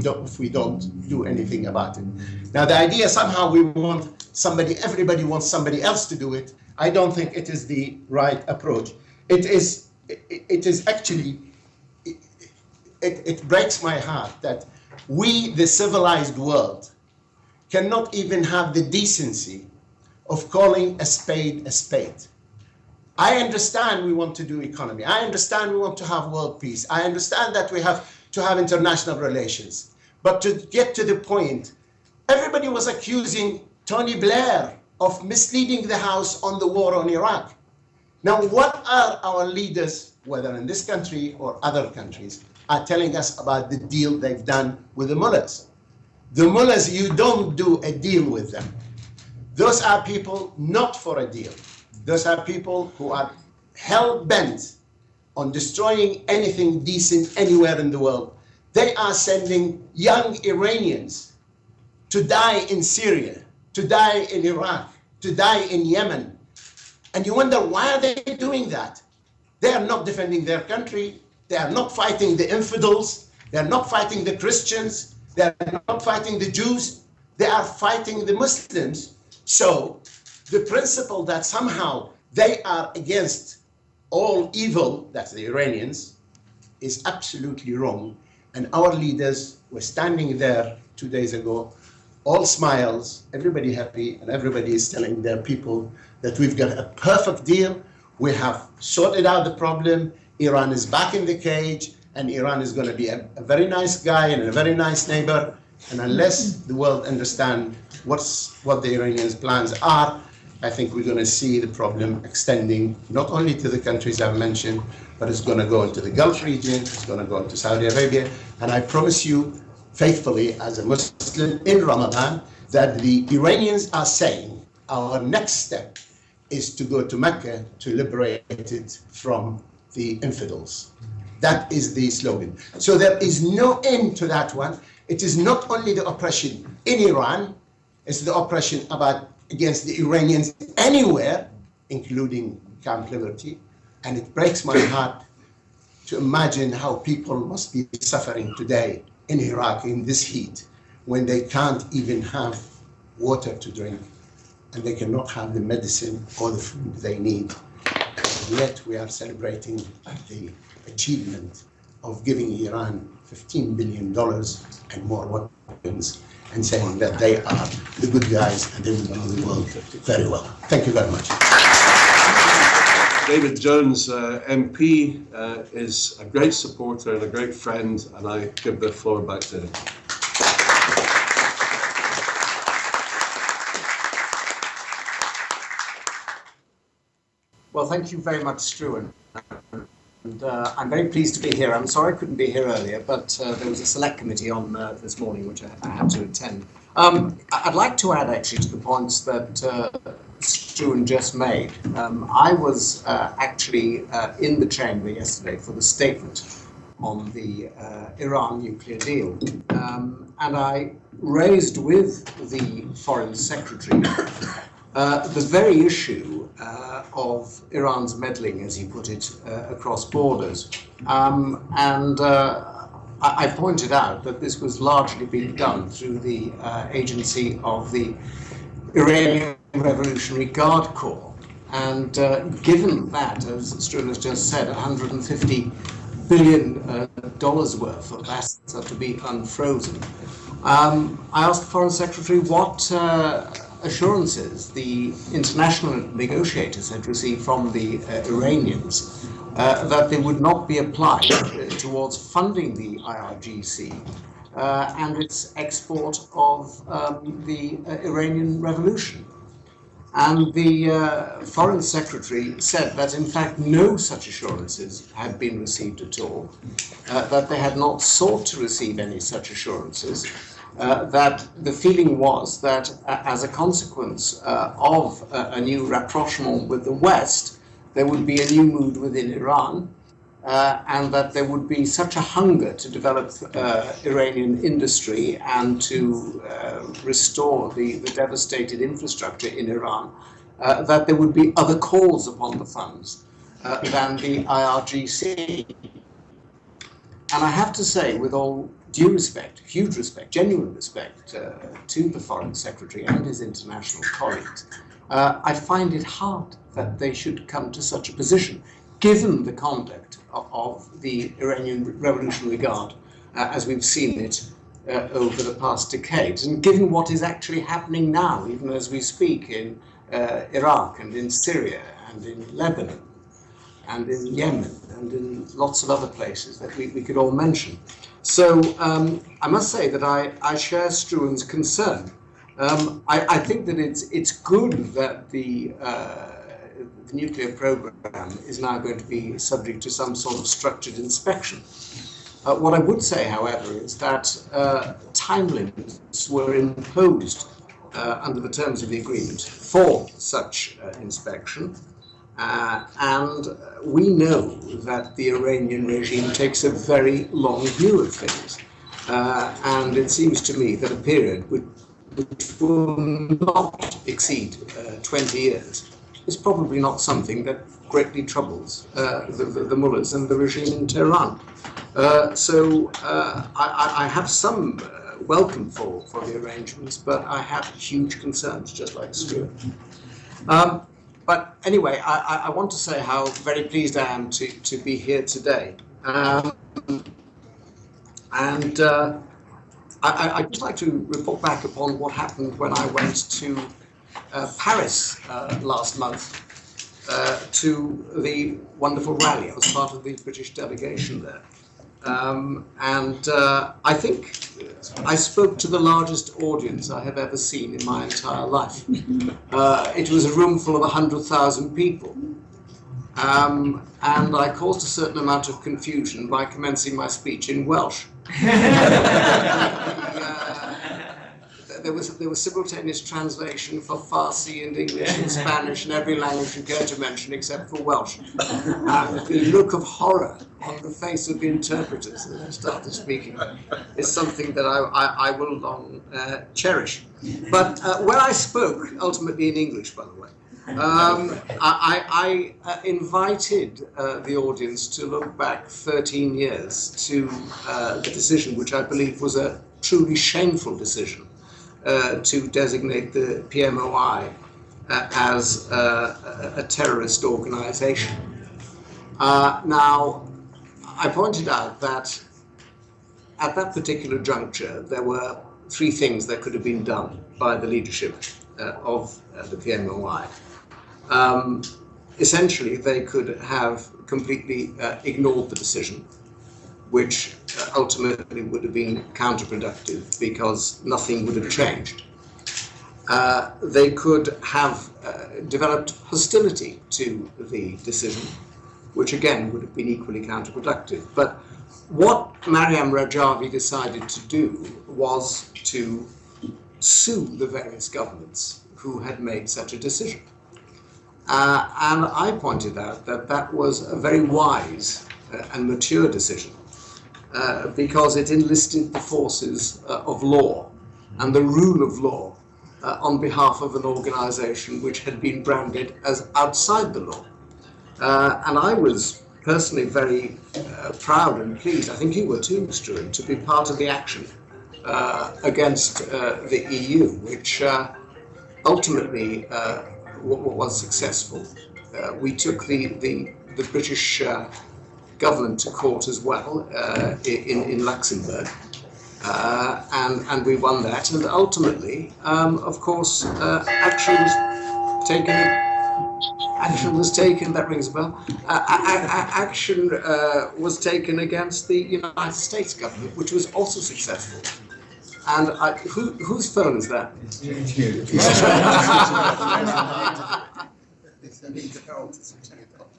Speaker 7: don't do anything about it. Now the idea somehow everybody wants somebody else to do it, I don't think it is the right approach. It is actually, it breaks my heart that we, the civilized world, cannot even have the decency of calling a spade a spade. I understand we want to do economy. I understand we want to have world peace. I understand that we have to have international relations. But to get to the point, everybody was accusing Tony Blair of misleading the House on the war on Iraq. Now, what are our leaders, whether in this country or other countries, are telling us about the deal they've done with the mullahs? The mullahs, you don't do a deal with them. Those are people not for a deal. Those are people who are hell-bent on destroying anything decent anywhere in the world. They are sending young Iranians to die in Syria, to die in Iraq, to die in Yemen. And you wonder, why are they doing that? They are not defending their country. They are not fighting the infidels. They are not fighting the Christians. They are not fighting the Jews. They are fighting the Muslims. So the principle that somehow they are against all evil, that's the Iranians, is absolutely wrong. And our leaders were standing there 2 days ago, all smiles, everybody happy, and everybody is telling their people that we've got a perfect deal. We have sorted out the problem. Iran is back in the cage, and Iran is going to be a very nice guy and a very nice neighbor. And unless the world understands what the Iranians' plans are, I think we're going to see the problem extending not only to the countries I've mentioned, but it's going to go into the Gulf region, it's going to go into Saudi Arabia. And I promise you, faithfully as a Muslim in Ramadan, that the Iranians are saying our next step is to go to Mecca to liberate it from the infidels. That is the slogan. So there is no end to that one. It is not only the oppression in Iran, it's the oppression against the Iranians anywhere, including Camp Liberty. And it breaks my heart to imagine how people must be suffering today in Iraq in this heat, when they can't even have water to drink, and they cannot have the medicine or the food they need. Yet we are celebrating the achievement of giving Iran $15 billion and more weapons, and saying that they are the good guys and they will run the world very well. Thank you very much.
Speaker 2: David Jones, MP, is a great supporter and a great friend, and I give the floor back to him.
Speaker 8: Well, thank you very much, Struan. And I'm very pleased to be here. I'm sorry I couldn't be here earlier, but there was a select committee on this morning which I had to attend. I'd like to add actually to the points that Struan just made. I was actually in the chamber yesterday for the statement on the Iran nuclear deal. And I raised with the Foreign Secretary the very issue of Iran's meddling, as he put it, across borders. I pointed out that this was largely being done through the agency of the Iranian Revolutionary Guard Corps. And given that, as Struan has just said, $150 billion worth of assets are to be unfrozen, I asked the Foreign Secretary what assurances the international negotiators had received from the Iranians that they would not be applied towards funding the IRGC and its export of the Iranian Revolution. And the Foreign Secretary said that in fact no such assurances had been received at all, that they had not sought to receive any such assurances, that the feeling was that as a consequence of a new rapprochement with the West, there would be a new mood within Iran, and that there would be such a hunger to develop Iranian industry and to restore the devastated infrastructure in Iran, that there would be other calls upon the funds than the IRGC. And I have to say, with all due respect, huge respect, genuine respect to the Foreign Secretary and his international colleagues, I find it hard that they should come to such a position, given the conduct of the Iranian Revolutionary Guard as we've seen it over the past decades, and given what is actually happening now, even as we speak, in Iraq and in Syria and in Lebanon and in Yemen and in lots of other places that we could all mention. So I must say that I share Struan's concern. I think that it's good that the nuclear program is now going to be subject to some sort of structured inspection. What I would say, however, is that time limits were imposed under the terms of the agreement for such inspection. And we know that the Iranian regime takes a very long view of things. And it seems to me that a period which will not exceed 20 years is probably not something that greatly troubles the mullahs and the regime in Tehran. So I have some welcome for the arrangements, but I have huge concerns, just like Struan. But anyway, I want to say how very pleased I am to be here today. I'd just like to report back upon what happened when I went to Paris last month to the wonderful rally. I was part of the British delegation there. I think I spoke to the largest audience I have ever seen in my entire life. It was a room full of 100,000 people. And I caused a certain amount of confusion by commencing my speech in Welsh. There was simultaneous translation for Farsi and English and Spanish and every language you care to mention except for Welsh. The look of horror on the face of the interpreters as they started speaking is something that I will long cherish. But when I spoke, ultimately in English, by the way, I invited the audience to look back 13 years to the decision, which I believe was a truly shameful decision, to designate the PMOI as a terrorist organization. Now, I pointed out that at that particular juncture, there were three things that could have been done by the leadership of the PMOI. Essentially, they could have completely ignored the decision, which ultimately would have been counterproductive because nothing would have changed. They could have developed hostility to the decision, which again would have been equally counterproductive. But what Maryam Rajavi decided to do was to sue the various governments who had made such a decision. And I pointed out that that was a very wise and mature decision because it enlisted the forces of law and the rule of law on behalf of an organization which had been branded as outside the law. And I was personally very proud and pleased, I think you were too, Struan, to be part of the action against the EU, which ultimately was successful. We took the British government to court as well in Luxembourg, and we won that. And ultimately, of course, action was taken. That rings a bell. Action was taken against the United States government, which was also successful. And whose phone is that?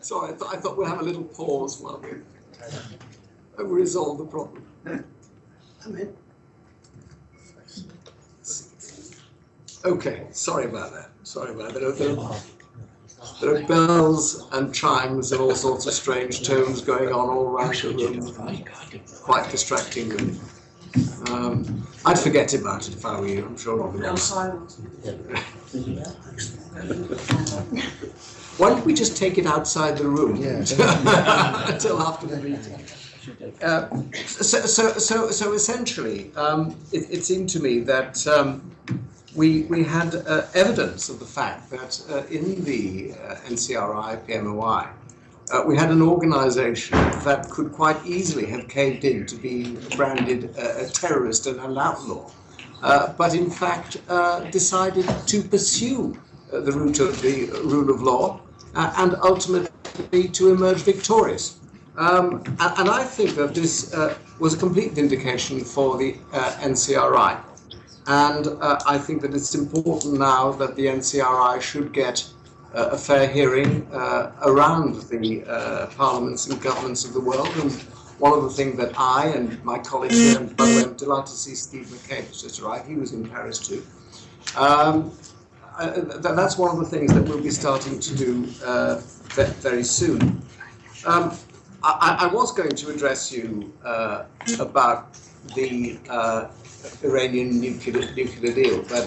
Speaker 8: Sorry, I thought we'd have a little pause while we resolve the problem. Okay, sorry about that. There are bells and chimes and all sorts of strange tones going on all around the room. Quite distracting, really. I'd forget about it if I were you, I'm sure. Why don't we just take it outside the room until after the meeting? So essentially, it seemed to me that we had evidence of the fact that in the NCRI, PMOI, we had an organization that could quite easily have caved in to be branded a terrorist and an outlaw, but in fact decided to pursue the route of the rule of law and ultimately to emerge victorious. And I think that this was a complete vindication for the NCRI. And I think that it's important now that the NCRI should get a fair hearing around the parliaments and governments of the world. And one of the things that I and my colleagues here, and by the way, I'm delighted to see Steve McCabe just arrived, he was in Paris too. That's one of the things that we'll be starting to do very soon. I was going to address you about the Iranian nuclear deal, but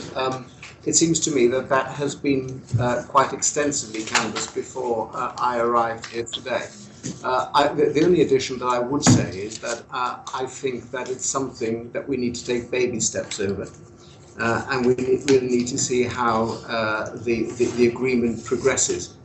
Speaker 8: it seems to me that that has been quite extensively canvassed before I arrived here today. The only addition that I would say is that I think that it's something that we need to take baby steps over, and we really need to see how the agreement progresses.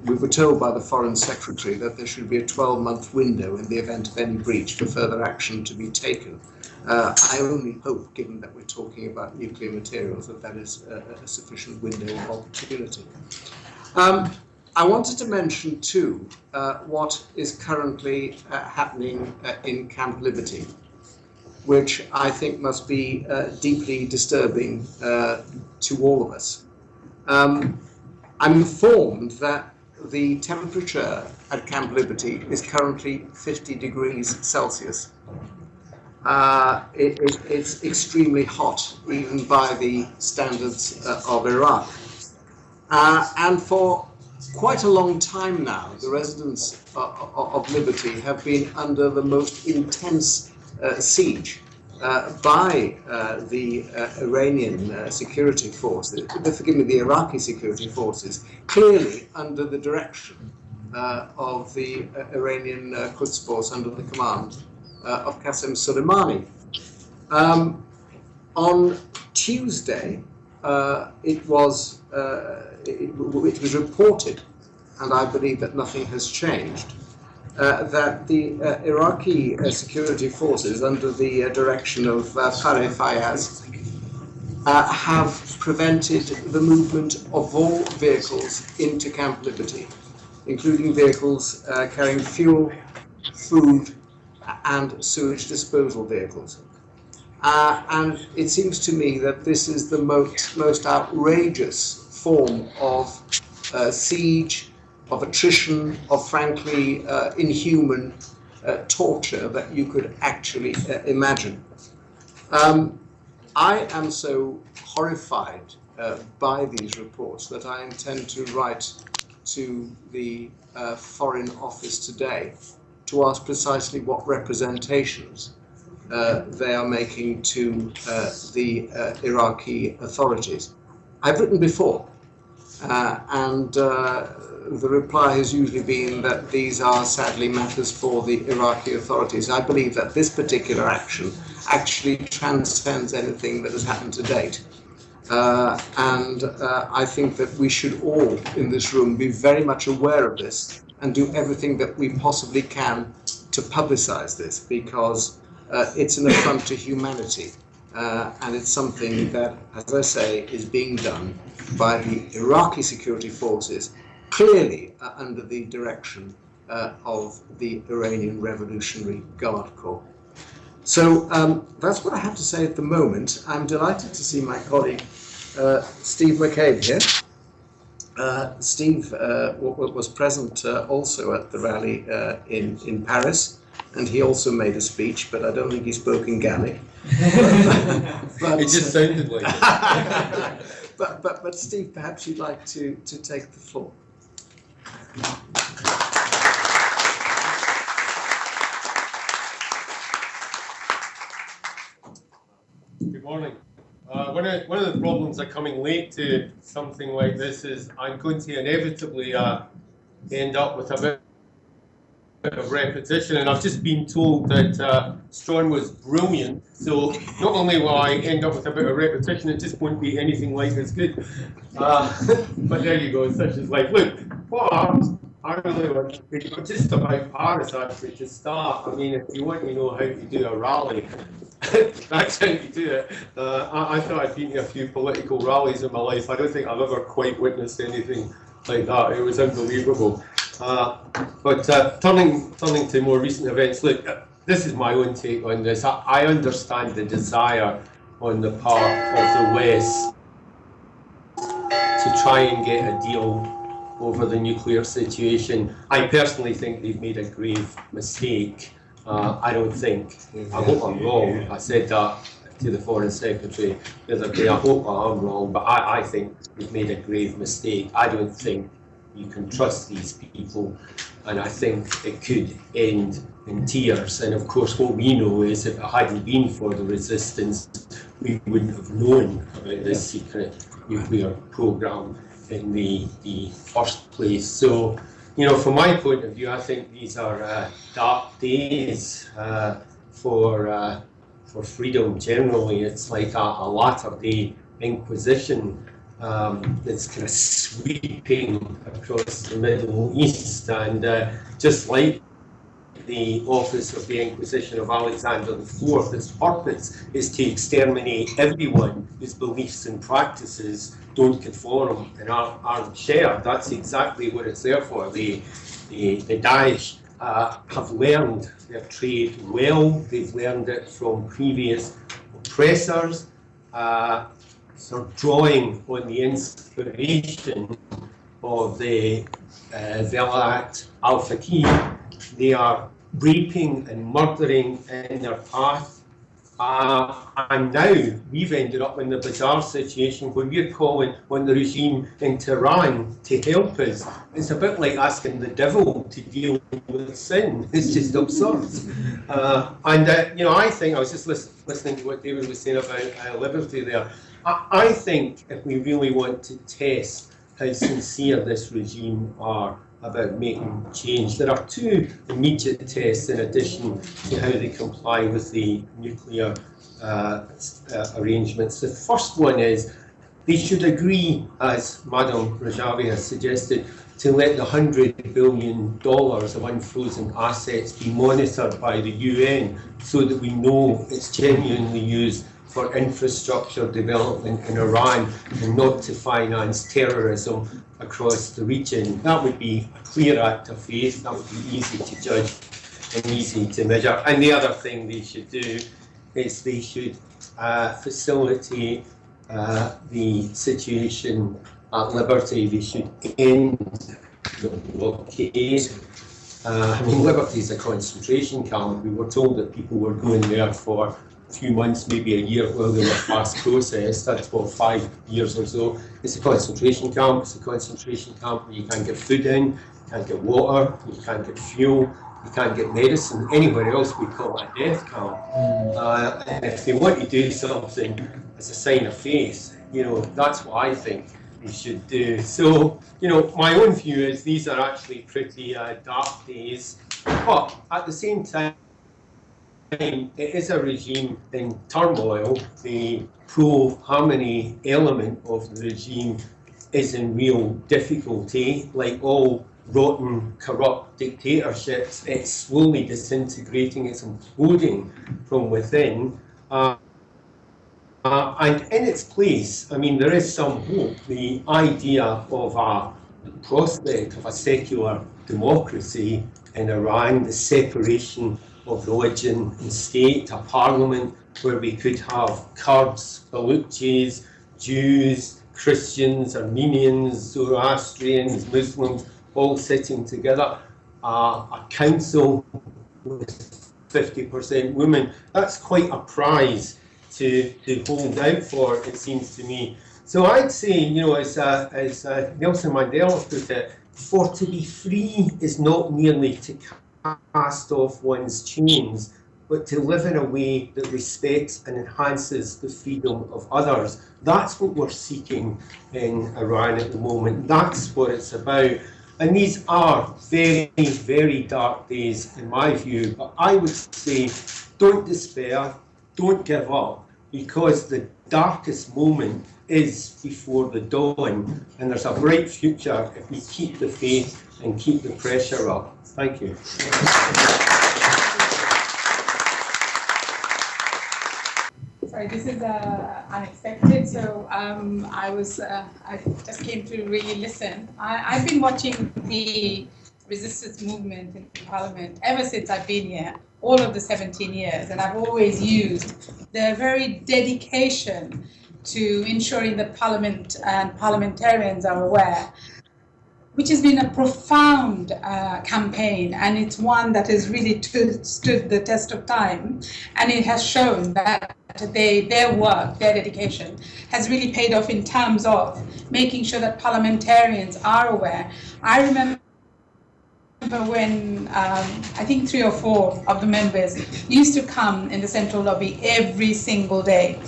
Speaker 8: We were told by the Foreign Secretary that there should be a 12-month window in the event of any breach for further action to be taken. I only hope, given that we're talking about nuclear materials, that that is a sufficient window of opportunity. I wanted to mention too what is currently happening in Camp Liberty, which I think must be deeply disturbing to all of us. I'm informed that the temperature at Camp Liberty is currently 50 degrees Celsius. it's extremely hot, even by the standards of Iraq. And for quite a long time now, the residents of Liberty have been under the most intense siege by the Iranian security forces, forgive me, the Iraqi security forces, clearly under the direction of the Iranian Quds Force under the command of Qasem Soleimani. On Tuesday, it was reported, and I believe that nothing has changed, that the Iraqi security forces under the direction of Farid Fayaz have prevented the movement of all vehicles into Camp Liberty, including vehicles carrying fuel, food, and sewage disposal vehicles. And it seems to me that this is the most outrageous form of siege, of attrition, of frankly inhuman torture that you could actually imagine. I am so horrified by these reports that I intend to write to the Foreign Office today to ask precisely what representations they are making to the Iraqi authorities. I've written before, and the reply has usually been that these are sadly matters for the Iraqi authorities. I believe that this particular action actually transcends anything that has happened to date. And I think that we should all in this room be very much aware of this and do everything that we possibly can to publicize this, because it's an affront to humanity. And it's something that, as I say, is being done by the Iraqi security forces, clearly under the direction of the Iranian Revolutionary Guard Corps. So that's what I have to say at the moment. I'm delighted to see my colleague Steve McCabe here. Steve was present also at the rally in Paris, and he also made a speech, but I don't think he spoke in Gaelic.
Speaker 9: It just sounded like it.
Speaker 8: But Steve, perhaps you'd like to take the floor.
Speaker 9: Good morning. One of the problems of coming late to something like this is I'm going to inevitably end up with a bit of repetition, and I've just been told that Struan was brilliant, so not only will I end up with a bit of repetition, it just won't be anything like as good. But there you go, such is life. Look, what I really want to speak just about Paris actually to start. I mean, if you want to know how to do a rally, that's how you do it. I thought I'd been to a few political rallies in my life. I don't think I've ever quite witnessed anything like that. It was unbelievable. But turning to more recent events, look, this is my own take on this. I understand the desire on the part of the West to try and get a deal over the nuclear situation. I personally think they've made a grave mistake. I don't think, I hope I'm wrong, I said that to the Foreign Secretary the other day, I hope I'm wrong, but I think they've made a grave mistake. I don't think you can trust these people, and I think it could end in tears. And of course, what we know is if it hadn't been for the resistance, we wouldn't have known about this secret nuclear program in the first place. So, you know, from my point of view, I think these are dark days for freedom generally. It's like a latter-day Inquisition that's kind of sweeping across the Middle East, and just like the office of the Inquisition of Alexander IV, its purpose is to exterminate everyone whose beliefs and practices don't conform and aren't shared. That's exactly what it's there for. The Daesh have learned their trade well. They've learned it from previous oppressors. So drawing on the inspiration of the Velat al-Faqih, they are raping and murdering in their path And now we've ended up in the bizarre situation where we're calling on the regime in Tehran to help us. It's a bit like asking the devil to deal with sin. It's just absurd. You know, I think, I was just listening to what David was saying about liberty there. I think if we really want to test how sincere this regime are about making change, there are two immediate tests in addition to how they comply with the nuclear arrangements. The first one is they should agree, as Madam Rajavi has suggested, to let the $100 billion of unfrozen assets be monitored by the UN so that we know it's genuinely used for infrastructure development in Iran and not to finance terrorism across the region. That would be a clear act of faith. That would be easy to judge and easy to measure. And the other thing they should do is they should facilitate the situation at Liberty. They should end the blockade. I mean, Liberty is a concentration camp. We were told that people were going there for a few months, maybe a year, while they were fast processed. That's about 5 years or so. It's a concentration camp. It's a concentration camp where you can't get food in, you can't get water, you can't get fuel, you can't get medicine. Anywhere else we call it a death camp. And if they want to do something as a sign of faith, you know, that's what I think they should do. So, you know, my own view is these are actually pretty dark days, but at the same time, it is a regime in turmoil. The pro-harmony element of the regime is in real difficulty. Like all rotten, corrupt dictatorships, it's slowly disintegrating, it's imploding from within. And in its place, I mean, there is some hope. The idea of a prospect of a secular democracy in Iran, the separation of religion and state, a parliament where we could have Kurds, Baluchis, Jews, Christians, Armenians, Zoroastrians, Muslims, all sitting together, a council with 50% women. That's quite a prize to hold out for, it seems to me. So I'd say, you know, as Nelson Mandela put it, for to be free is not merely to cast off one's chains, but to live in a way that respects and enhances the freedom of others. That's what we're seeking in Iran at the moment. That's what it's about. And these are very, very dark days in my view, but I would say don't despair, don't give up, because the darkest moment is before the dawn, and there's a bright future if we keep the faith and keep the pressure up. Thank you.
Speaker 10: Sorry, this is unexpected. So I just came to really listen. I've been watching the resistance movement in Parliament ever since I've been here, all of the 17 years, and I've always used their very dedication to ensuring that Parliament and parliamentarians are aware, which has been a profound campaign, and it's one that has really stood the test of time, and it has shown that their work, their dedication, has really paid off in terms of making sure that parliamentarians are aware. I remember when I think 3 or 4 of the members used to come in the central lobby every single day,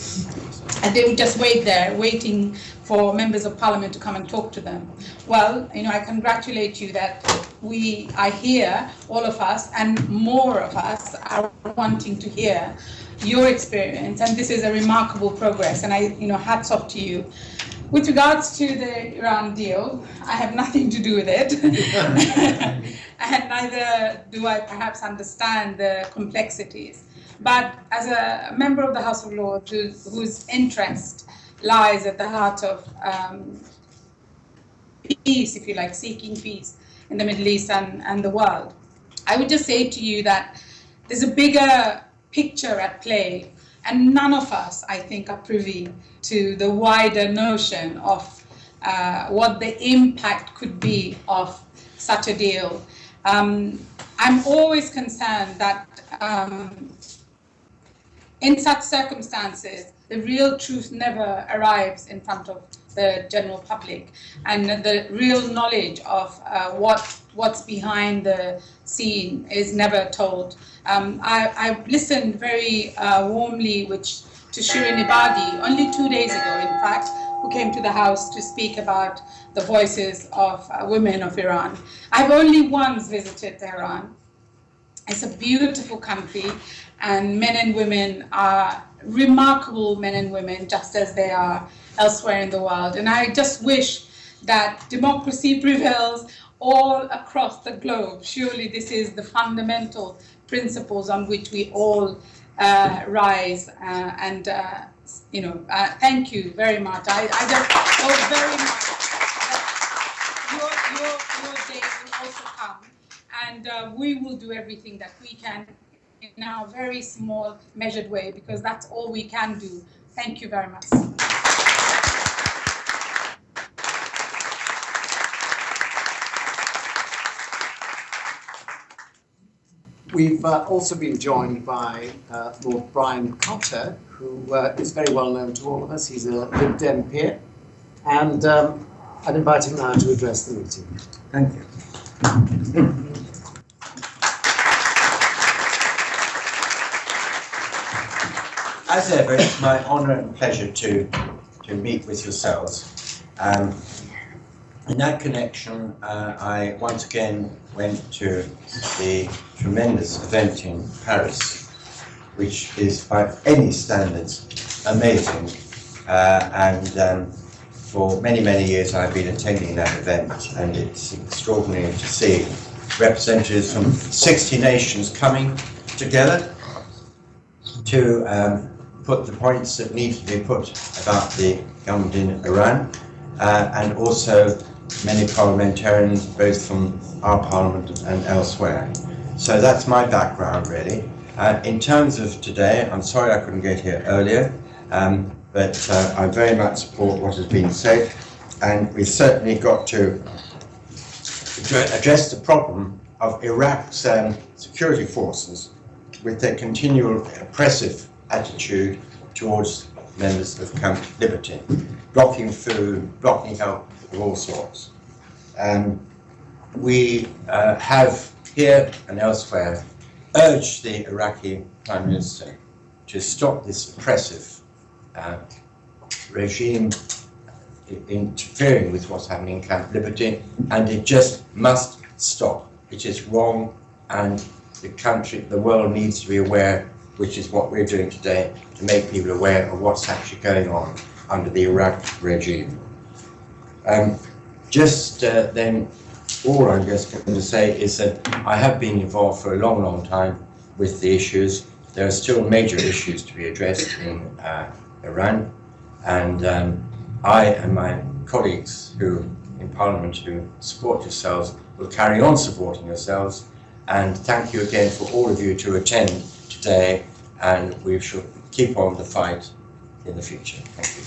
Speaker 10: and they would just wait there, waiting for members of parliament to come and talk to them. Well, you know, I congratulate you that we are here, all of us, and more of us are wanting to hear your experience, and this is a remarkable progress, and hats off to you. With regards to the Iran deal, I have nothing to do with it, and neither do I perhaps understand the complexities. But as a member of the House of Lords whose interest lies at the heart of peace, if you like, seeking peace in the Middle East and the world, I would just say to you that there's a bigger picture at play, and none of us, I think, are privy to the wider notion of what the impact could be of such a deal. I'm always concerned that in such circumstances, the real truth never arrives in front of the general public, and the real knowledge of what's behind the scene is never told. I listened very warmly to Shirin Ebadi only 2 days ago, in fact, who came to the House to speak about the voices of women of Iran. I've only once visited Tehran. It's a beautiful country, and men and women are remarkable men and women, just as they are elsewhere in the world. And I just wish that democracy prevails all across the globe. Surely this is the fundamental principles on which we all rise. Thank you very much. I just hope very much that your day will also come, and we will do everything that we can in our very small, measured way, because that's all we can do. Thank you very much.
Speaker 8: We've also been joined by Lord Brian Cotter, who is very well known to all of us. He's a Lib Dem peer, and I'd invite him now to address the meeting.
Speaker 11: Thank you. As ever, it's my honour and pleasure to meet with yourselves. In that connection, I once again went to the tremendous event in Paris, which is by any standards amazing. For many, many years I've been attending that event, and it's extraordinary to see representatives from 60 nations coming together to put the points that need to be put about the government in Iran, and also many parliamentarians, both from our parliament and elsewhere. So that's my background, really. In terms of today, I'm sorry I couldn't get here earlier, but I very much support what has been said, and we've certainly got to address the problem of Iraq's security forces with their continual oppressive attitude towards members of Camp Liberty, blocking food, blocking help of all sorts. We have here and elsewhere urged the Iraqi Prime Minister to stop this oppressive regime interfering with what's happening in Camp Liberty, and it just must stop. It is wrong, and the world needs to be aware, which is what we're doing today, to make people aware of what's actually going on under the Iraq regime. Then, all I'm just going to say is that I have been involved for a long, long time with the issues. There are still major issues to be addressed in Iran, and I and my colleagues in Parliament who support yourselves will carry on supporting yourselves, and thank you again for all of you to attend today, and we shall keep on the fight in the future. Thank you.